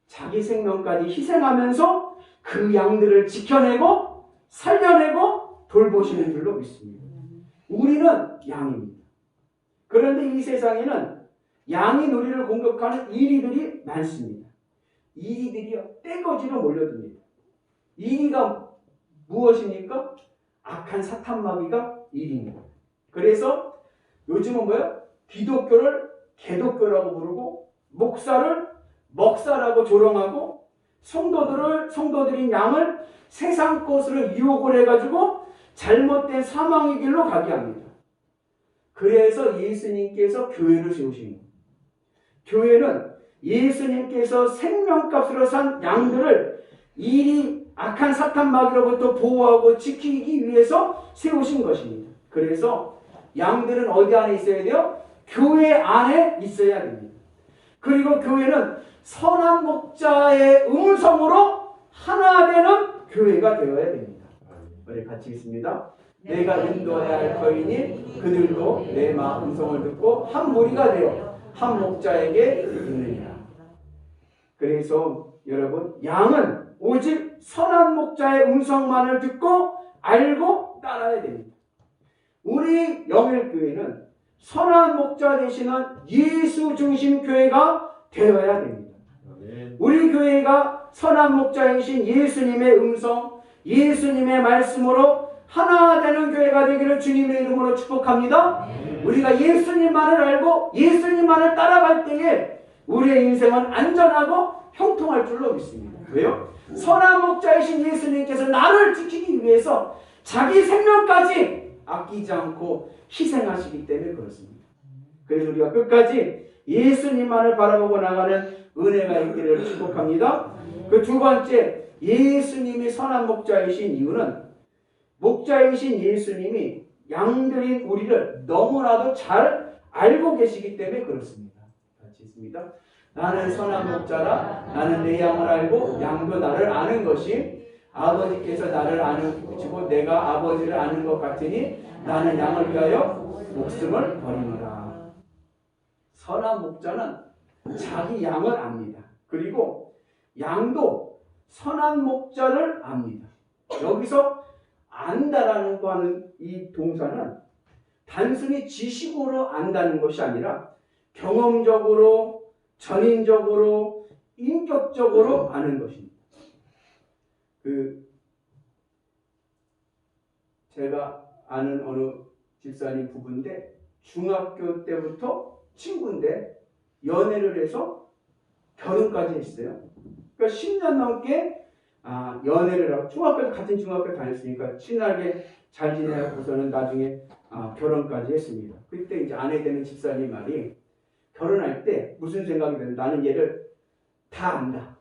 자기 생명까지 희생하면서 그 양들을 지켜내고 살려내고 돌보시는 줄로 믿습니다. 우리는 양입니다. 그런데 이 세상에는 양인 우리를 공격하는 이리들이 많습니다. 이리들이요 떼거지로 몰려듭니다. 이리가 무엇입니까? 악한 사탄마귀가 이리입니다. 그래서 요즘은 뭐예요? 기독교를 개독교라고 부르고 목사를 먹사라고 조롱하고 성도들인 양을 세상 것으로 유혹을 해가지고 잘못된 사망의 길로 가게 합니다. 그래서 예수님께서 교회를 세우신 겁니다. 교회는 예수님께서 생명값으로 산 양들을 이리 악한 사탄 마귀로부터 보호하고 지키기 위해서 세우신 것입니다. 그래서 양들은 어디 안에 있어야 돼요? 교회 안에 있어야 됩니다. 그리고 교회는 선한 목자의 음성으로 하나 되는 교회가 되어야 됩니다. 우리 같이 있습니다. 내가 인도해야 할 터이니 그들도 내 음성을 듣고 한 무리가 되어 한 목자에게 있느니라. 그래서 여러분 양은 오직 선한 목자의 음성만을 듣고 알고 따라야 됩니다. 우리 영일교회는 선한 목자 되시는 예수 중심 교회가 되어야 됩니다. 우리 교회가 선한 목자이신 예수님의 음성, 예수님의 말씀으로 하나 되는 교회가 되기를 주님의 이름으로 축복합니다. 우리가 예수님만을 알고 예수님만을 따라갈 때에 우리의 인생은 안전하고 형통할 줄로 믿습니다. 왜요? 선한 목자이신 예수님께서 나를 지키기 위해서 자기 생명까지 아끼지 않고 희생하시기 때문에 그렇습니다. 그래서 우리가 끝까지 예수님만을 바라보고 나가는 은혜가 있기를 축복합니다. 그 두 번째, 예수님이 선한 목자이신 이유는 목자이신 예수님이 양들인 우리를 너무나도 잘 알고 계시기 때문에 그렇습니다. 같이 있습니다. 나는 선한 목자라. 나는 내 양을 알고 양도 나를 아는 것이 아버지께서 나를 아는 것이고 내가 아버지를 아는 것 같으니 나는 양을 위하여 목숨을 버리노라. 선한 목자는 자기 양을 압니다. 그리고 양도 선한 목자를 압니다. 여기서 안다라는 거 하는 이 동사는 단순히 지식으로 안다는 것이 아니라 경험적으로, 전인적으로, 인격적으로 아는 것입니다. 제가 아는 어느 집사님 부부인데 중학교 때부터 친구인데 연애를 해서 결혼까지 했어요. 그러니까 10년 넘게 연애를 하고 중학교 같은 중학교 다녔으니까 친하게 잘 지내고서는 나중에 결혼까지 했습니다. 그때 이제 아내 되는 집사님 말이 결혼할 때 무슨 생각이 드는 나는 얘를 다 안다.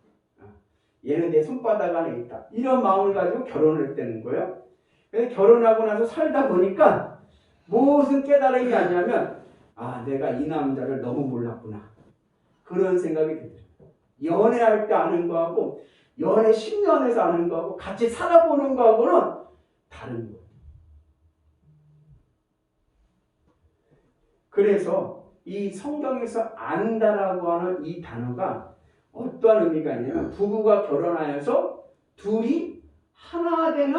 얘는 내 손바닥 안에 있다. 이런 마음을 가지고 결혼을 했다는 거예요. 근데 결혼하고 나서 살다 보니까 무슨 깨달음이 왔냐면 내가 이 남자를 너무 몰랐구나. 그런 생각이 들어요. 연애할 때 아는 거하고 연애 10년에서 아는 거하고 같이 살아보는 거하고는 다른 거예요. 그래서 이 성경에서 안다라고 하는 이 단어가 어떠한 의미가 있냐면 부부가 결혼하여서 둘이 하나 되는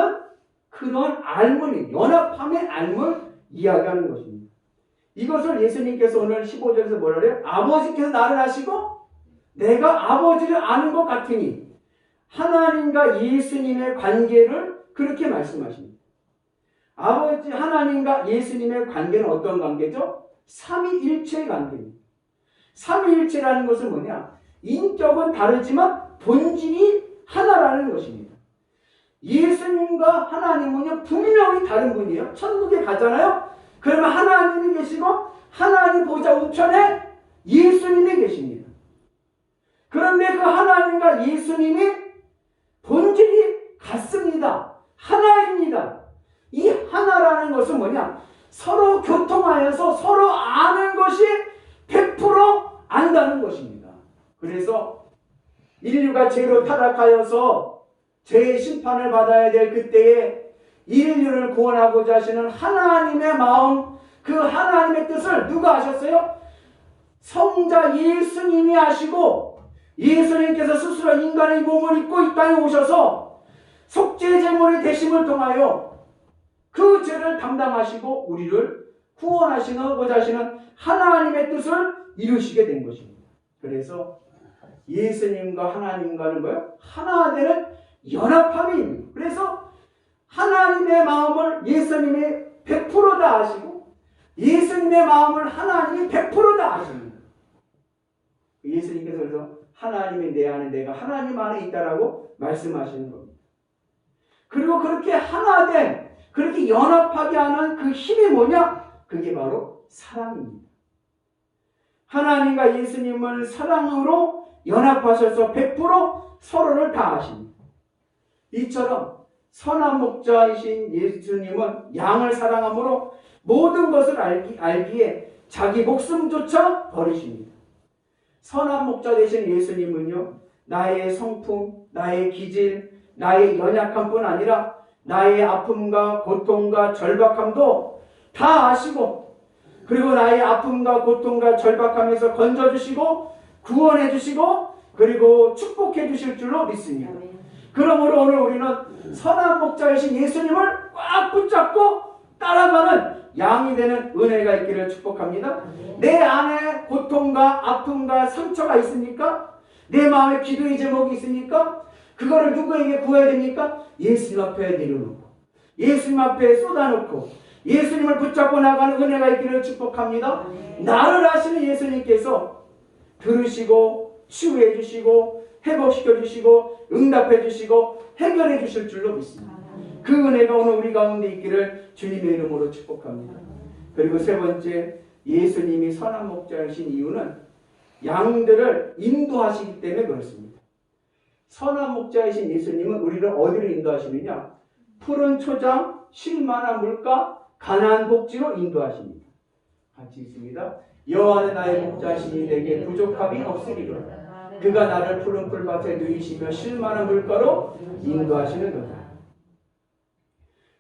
그런 알물, 연합함의 알물 이야기하는 것입니다. 이것을 예수님께서 오늘 15절에서 뭐라 그래요? 아버지께서 나를 아시고 내가 아버지를 아는 것 같으니 하나님과 예수님의 관계를 그렇게 말씀하십니다. 아버지 하나님과 예수님의 관계는 어떤 관계죠? 삼위일체의 관계입니다. 삼위일체라는 것은 뭐냐? 인격은 다르지만 본질이 하나라는 것입니다. 예수님과 하나님은요 분명히 다른 분이에요. 천국에 가잖아요. 그러면 하나님이 계시고 하나님 보좌 우편에 예수님이 계십니다. 그런데 그 하나님과 예수님이 본질이 같습니다. 하나입니다. 이 하나라는 것은 뭐냐? 서로 교통하여서 서로 아는 것이 100% 안다는 것입니다. 그래서 인류가 죄로 타락하여서 죄의 심판을 받아야 될 그때에 인류를 구원하고자 하시는 하나님의 마음, 그 하나님의 뜻을 누가 하셨어요? 성자 예수님이 하시고 예수님께서 스스로 인간의 몸을 입고 이 땅에 오셔서 속죄 제물의 대심을 통하여 그 죄를 담당하시고 우리를 구원하시고자 하시는 하나님의 뜻을 이루시게 된 것입니다. 그래서 예수님과 하나님과는 뭐예요? 하나 되는 연합함입니다. 그래서 하나님의 마음을 예수님이 100%다 아시고 예수님의 마음을 하나님이 100%다 아십니다. 예수님께서 그래서 하나님이 내 안에 내가 하나님 안에 있다라고 말씀하시는 겁니다. 그리고 그렇게 하나 된 그렇게 연합하게 하는 그 힘이 뭐냐? 그게 바로 사랑입니다. 하나님과 예수님을 사랑으로 연합하셔서 100% 서로를 다 아십니다. 이처럼 선한 목자이신 예수님은 양을 사랑함으로 모든 것을 알기에 자기 목숨조차 버리십니다. 선한 목자 되신 예수님은요, 나의 성품, 나의 기질, 나의 연약함뿐 아니라 나의 아픔과 고통과 절박함도 다 아시고 그리고 나의 아픔과 고통과 절박함에서 건져주시고 구원해주시고 그리고 축복해주실 줄로 믿습니다. 그러므로 오늘 우리는 선한 목자이신 예수님을 꽉 붙잡고 따라가는 양이 되는 은혜가 있기를 축복합니다. 내 안에 고통과 아픔과 상처가 있습니까? 내 마음에 기도의 제목이 있습니까? 그거를 누구에게 구해야 됩니까? 예수님 앞에 내려놓고 예수님 앞에 쏟아놓고 예수님을 붙잡고 나가는 은혜가 있기를 축복합니다. 나를 아시는 예수님께서 들으시고 치유해 주시고 회복시켜 주시고 응답해 주시고 해결해 주실 줄로 믿습니다. 그 은혜가 오늘 우리 가운데 있기를 주님의 이름으로 축복합니다. 그리고 세 번째, 예수님이 선한 목자이신 이유는 양들을 인도하시기 때문에 그렇습니다. 선한 목자이신 예수님은 우리를 어디로 인도하시느냐? 푸른 초장, 쉴만한 물가, 가나안 복지로 인도하십니다. 같이 있습니다. 여호와는 나의 목자시니 내게 부족함이 없으리로다. 그가 나를 푸른 풀밭에 누이시며 쉴만한 물가로 인도하시는도다.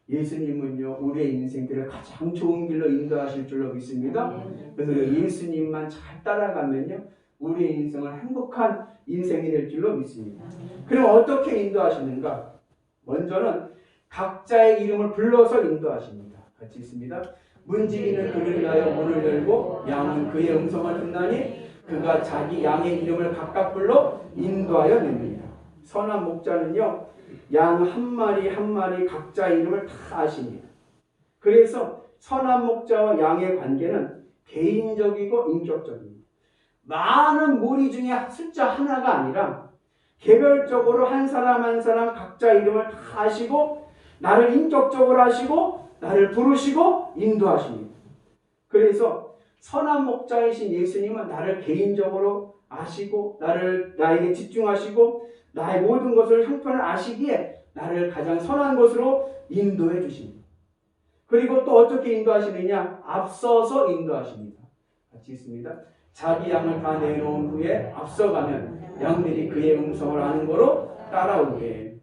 예수님은요, 우리의 인생길을 가장 좋은 길로 인도하실 줄로 믿습니다. 그래서 예수님만 잘 따라가면요, 우리의 인생은 행복한 인생이 될 줄로 믿습니다. 그럼 어떻게 인도하시는가? 먼저는 각자의 이름을 불러서 인도하십니다. 같이 있습니다. 문지기는 그를 위하여 문을 열고 양은 그의 음성을 듣나니 그가 자기 양의 이름을 각각 불러 인도하여 냅니다. 선한 목자는요, 양 한 마리 한 마리 각자의 이름을 다 아십니다. 그래서 선한 목자와 양의 관계는 개인적이고 인격적입니다. 많은 무리 중에 숫자 하나가 아니라 개별적으로 한 사람 한 사람 각자 이름을 다 아시고 나를 인격적으로 하시고 나를 부르시고 인도하십니다. 그래서 선한 목자이신 예수님은 나를 개인적으로 아시고 나에게 집중하시고 나의 모든 것을 형편을 아시기에 나를 가장 선한 곳으로 인도해 주십니다. 그리고 또 어떻게 인도하시느냐? 앞서서 인도하십니다. 같이 있습니다. 자기 양을 다 내놓은 후에 앞서가면 양들이 그의 음성을 아는 거로 따라오게.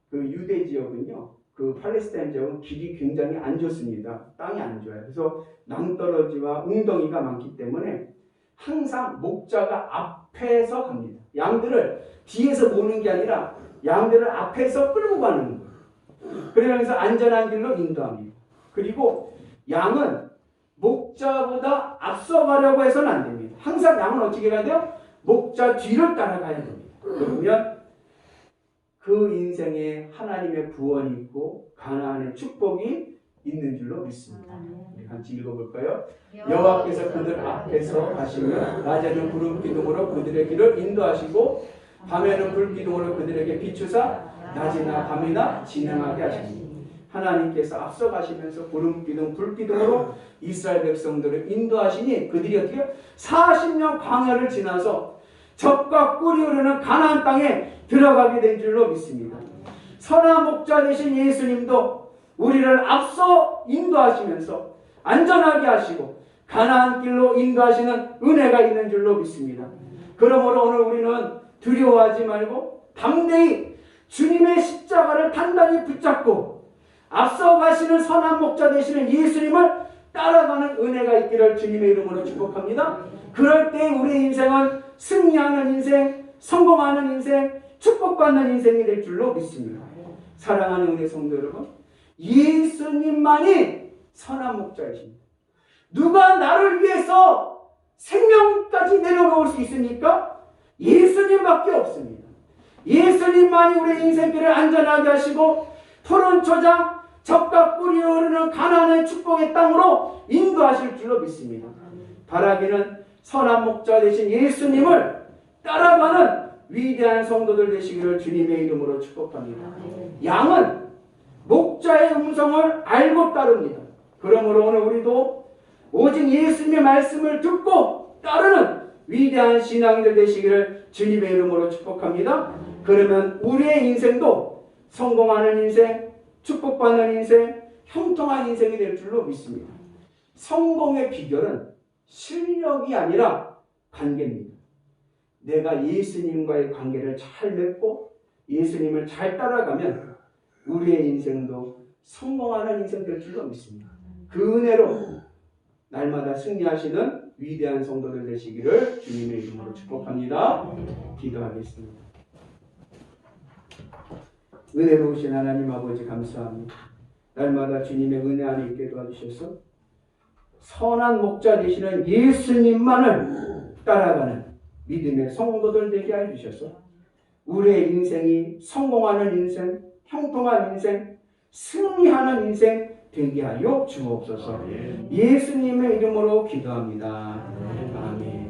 그 유대 지역은요, 그 팔레스타인 지역은 길이 굉장히 안 좋습니다. 땅이 안 좋아요. 그래서 낭떠러지와 웅덩이가 많기 때문에 항상 목자가 앞에서 갑니다. 양들을 뒤에서 모는 게 아니라 양들을 앞에서 끌고 가는 거예요. 그러면서 안전한 길로 인도합니다. 그리고 양은 목자보다 앞서가려고 해서는 안 됩니다. 항상 양은 어떻게 가야 돼요? 목자 뒤를 따라가야 됩니다. 그러면 그 인생에 하나님의 구원이 있고 가나안의 축복이 있는 줄로 믿습니다. 우리 같이 읽어볼까요? 여호와께서 그들 앞에서 가시며 낮에는 구름 기둥으로 그들의 길을 인도하시고 밤에는 불 기둥으로 그들에게 비추사 낮이나 밤이나 진행하게 하십니다. 하나님께서 앞서 가시면서 구름 기둥, 불 기둥으로 이스라엘 백성들을 인도하시니 그들이 어떻게 40년 광야를 지나서 적과 꿀이 흐르는 가나안 땅에 들어가게 된 줄로 믿습니다. 선한 목자 되신 예수님도 우리를 앞서 인도하시면서 안전하게 하시고 가나안 길로 인도하시는 은혜가 있는 줄로 믿습니다. 그러므로 오늘 우리는 두려워하지 말고 담대히 주님의 십자가를 단단히 붙잡고 앞서 가시는 선한 목자 되시는 예수님을 따라가는 은혜가 있기를 주님의 이름으로 축복합니다. 그럴 때 우리의 인생은 승리하는 인생, 성공하는 인생, 축복받는 인생이 될 줄로 믿습니다. 사랑하는 은혜 성도 여러분, 예수님만이 선한 목자이십니다. 누가 나를 위해서 생명까지 내려놓을 수 있습니까? 예수님밖에 없습니다. 예수님만이 우리 인생길을 안전하게 하시고 푸른 초장, 적과 꿀이 흐르는 가나안의 축복의 땅으로 인도하실 줄로 믿습니다. 바라기는 선한 목자 되신 예수님을 따라가는 위대한 성도들 되시기를 주님의 이름으로 축복합니다. 양은 목자의 음성을 알고 따릅니다. 그러므로 오늘 우리도 오직 예수님의 말씀을 듣고 따르는 위대한 신앙인들 되시기를 주님의 이름으로 축복합니다. 그러면 우리의 인생도 성공하는 인생, 축복받는 인생, 형통한 인생이 될 줄로 믿습니다. 성공의 비결은 실력이 아니라 관계입니다. 내가 예수님과의 관계를 잘 맺고 예수님을 잘 따라가면 우리의 인생도 성공하는 인생 될 줄로 믿습니다. 그 은혜로 날마다 승리하시는 위대한 성도들 되시기를 주님의 이름으로 축복합니다. 기도하겠습니다. 은혜로우신 하나님 아버지 감사합니다. 날마다 주님의 은혜 안에 있게 도와주셔서 선한 목자 되시는 예수님만을 따라가는 믿음의 성도들 되게 해주셔서 우리의 인생이 성공하는 인생, 형통한 인생, 승리하는 인생 되게 하여 주옵소서. 예수님의 이름으로 기도합니다. 아멘.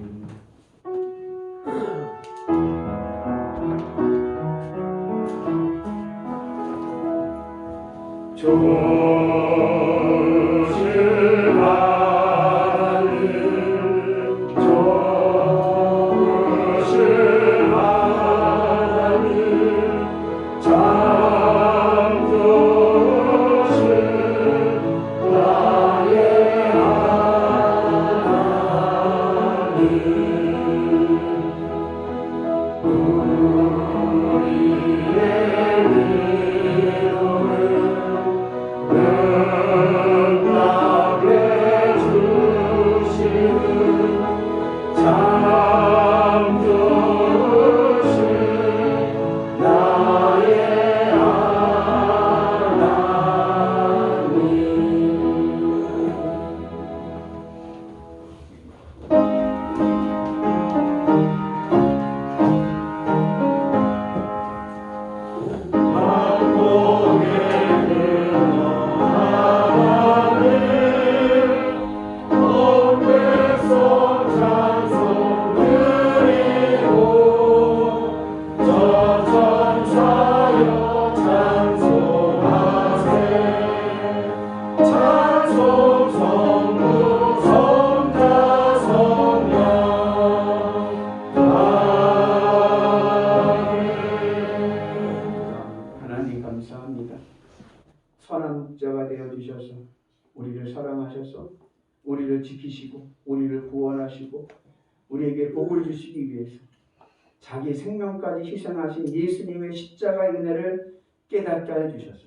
선한 목자가 되어주셔서 우리를 사랑하셔서 우리를 지키시고 우리를 구원하시고 우리에게 복을 주시기 위해서 자기 생명까지 희생하신 예수님의 십자가의 은혜를 깨닫게 해주셔서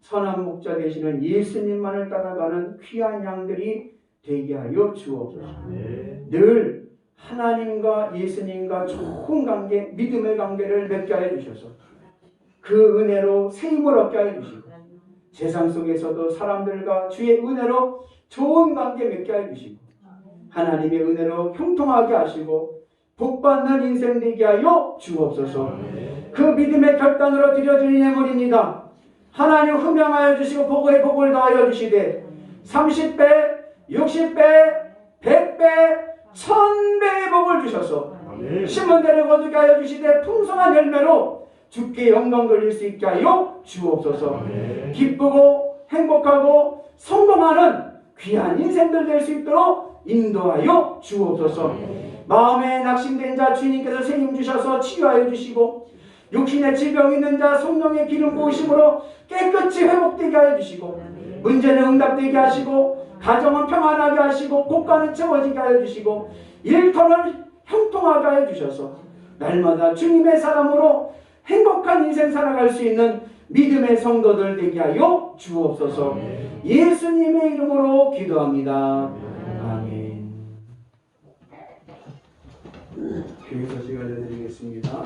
선한 목자 되시는 예수님만을 따라가는 귀한 양들이 되게 하여 주옵소서. 아멘. 늘 하나님과 예수님과 좋은 관계, 믿음의 관계를 맺게 하여 주셔서 그 은혜로 세임을 얻게 하여 주시고 세상 속에서도 사람들과 주의 은혜로 좋은 관계 맺게 하여 주시고 하나님의 은혜로 형통하게 하시고 복받는 인생 되게 하여 주옵소서. 그 믿음의 결단으로 드려진 예물입니다. 하나님 흠양하여 주시고 복에 복을 더하여 주시되 30배, 60배, 100배, 1000배의 복을 주셔서 아멘. 심은 대로 거두게 하여 주시되 풍성한 열매로 주께 영광 돌릴 수 있게 하여 주옵소서. 아멘. 기쁘고 행복하고 성공하는 귀한 인생들 될 수 있도록 인도하여 주옵소서. 마음에 낙심된 자 주님께서 책임 주셔서 치유하여 주시고 육신의 질병 있는 자 성령의 기름 부으심으로 깨끗이 회복되게 하여 주시고 문제는 응답되게 하시고 가정은 평안하게 하시고 곳간은 채워지게 하여 주시고 일터를 형통하게 하여 주셔서 날마다 주님의 사람으로 행복한 인생 살아갈 수 있는 믿음의 성도들 되게 하여 주옵소서. 예수님의 이름으로 기도합니다. 아멘. 교회 소식 알려드리겠습니다.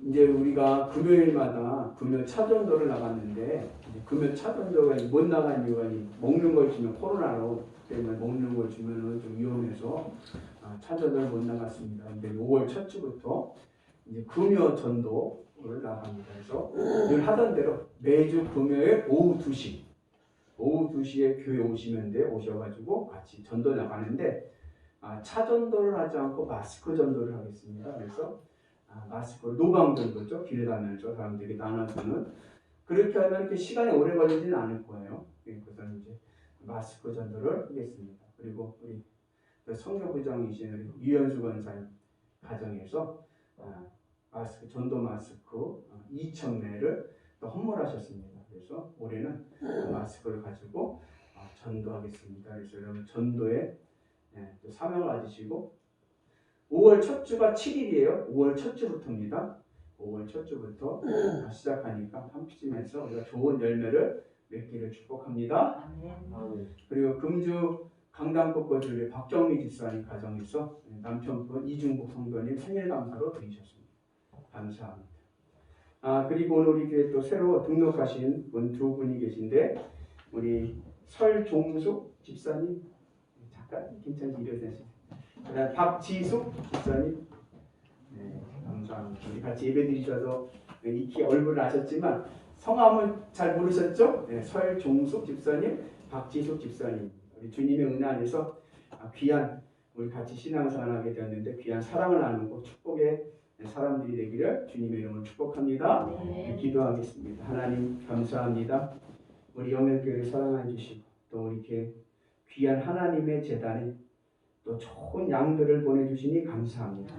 이제 우리가 금요일마다 금요 차전도를 나갔는데 금요 차전도가 못 나간 이유가 먹는 걸 주면 코로나로 때문에 먹는 걸 주면은 좀 위험해서 차전도를 못 나갔습니다. 근데 5월 첫 주부터 이제 금요 전도를 나갑니다. 그래서 늘 하던 대로 매주 금요일 오후 2시에 교회 오시면 돼. 오셔가지고 같이 전도 나가는데 차전도를 하지 않고 마스크 전도를 하겠습니다. 그래서 마스크를 노방전도죠. 길 가면서 사람들이 나눠주는 그렇게 하면 이렇게 시간이 오래 걸리지는 않을 거예요. 그래서 이제 마스크 전도를 하겠습니다. 그리고 우리 성교부장이신 유현수 권사님 가정에서 마스크 전도 마스크 2,000매를 또 헌물하셨습니다. 그래서 올해는 마스크를 가지고 전도하겠습니다. 그래서 여러분 전도에 또 사명을 가지시고 5월 첫 주가 7일이에요. 5월 첫 주부터입니다. 5월 첫 주부터 시작하니까 한피쯤에서 우리가 좋은 열매를 맺기를 축복합니다. 그리고 금주 강단법 거주의 박경미 집사님 가정에서 남편분 이중복 성도님 생일 감사로 드리셨습니다. 감사합니다. 그리고 오늘 우리 교회 또 새로 등록하신 분 두 분이 계신데 우리 설종숙 집사님 잠깐 괜찮지 일어나시죠. 그다음 박지숙 집사님 감사합니다. 우리 같이 예배드리셔서 익히 얼굴을 아셨지만 성함은 잘 모르셨죠? 설종숙 집사님, 박지숙 집사님 우리 주님의 은혜 안에서 귀한 우리 같이 신앙생활하게 되었는데 귀한 사랑을 나누고 축복의 사람들이 되기를 주님의 이름으로 축복합니다. 기도하겠습니다. 하나님 감사합니다. 우리 영역교회를 사랑해 주시고 또 이렇게 귀한 하나님의 제단에 또 좋은 양들을 보내주시니 감사합니다.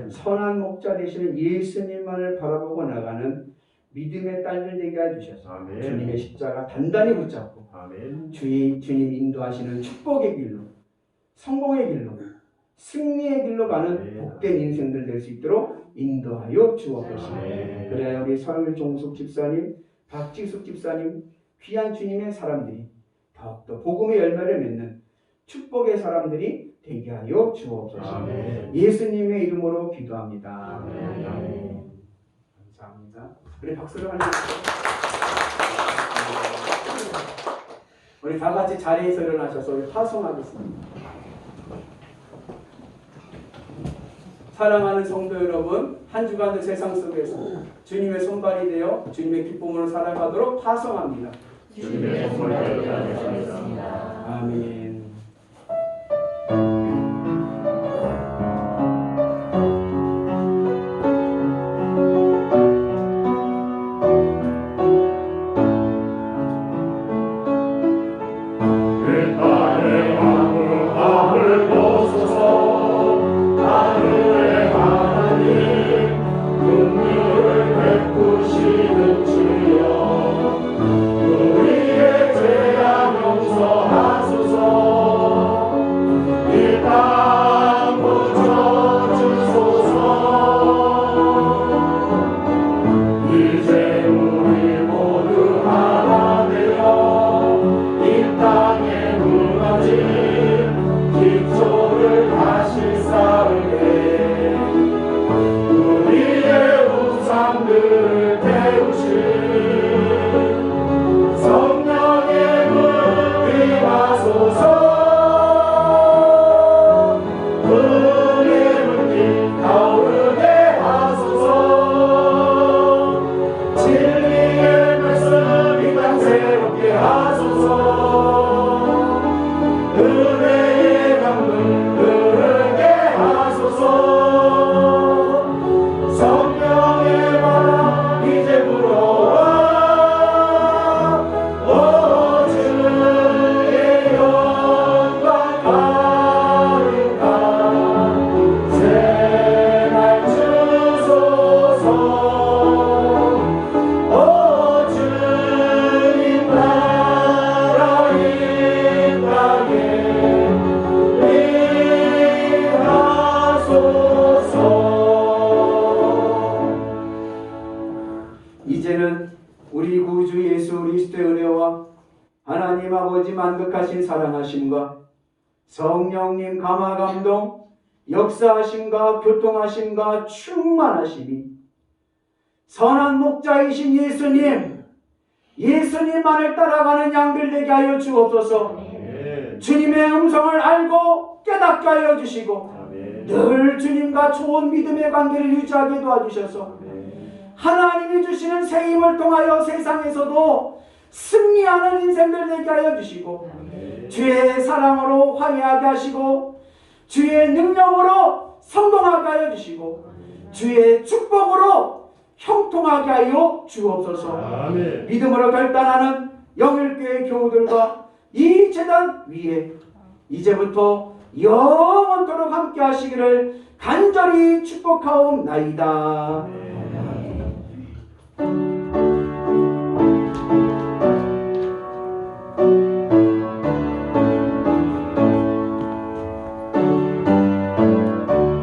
선한 목자 되시는 예수님만을 바라보고 나가는 믿음의 딸들 되게 해주셔서 주님의 십자가 단단히 붙잡고 주님 인도하시는 축복의 길로 성공의 길로 승리의 길로 가는 복된 인생들 될 수 있도록 인도하여 주옵소서. 그래야 우리 설종숙 집사님, 박지숙 집사님 귀한 주님의 사람들이 더욱더 복음의 열매를 맺는 축복의 사람들이 되게 하여 주옵소서. 예수님의 이름으로 기도합니다. 감사합니다. 우리 박수를 한번 우리 다 같이 자리에서 일어나셔서 우리 화송하겠습니다. 사랑하는 성도 여러분, 한 주간의 세상 속에서 주님의 손발이 되어 주님의 기쁨으로 살아가도록 화송합니다. 주님의 손발이 되어 아멘. 우리의 죄악 용서하소서. 거룩하신 사랑하심과 성령님 감화감동, 역사하심과 교통하심과 충만하심이 선한 목자이신 예수님만을 따라가는 양들 되게 하여 주옵소서. 주님의 음성을 알고 깨닫게 하여 주시고 늘 주님과 좋은 믿음의 관계를 유지하게 도와주셔서 하나님이 주시는 새 힘을 통하여 세상에서도 승리하는 인생들 되게 하여 주시고 주의 사랑으로 화해하게 하시고 주의 능력으로 성공하게 하여 주시고 주의 축복으로 형통하게 하여 주옵소서. 아멘. 믿음으로 결단하는 영일교회 교우들과 이 재단 위에 이제부터 영원토록 함께 하시기를 간절히 축복하옵나이다.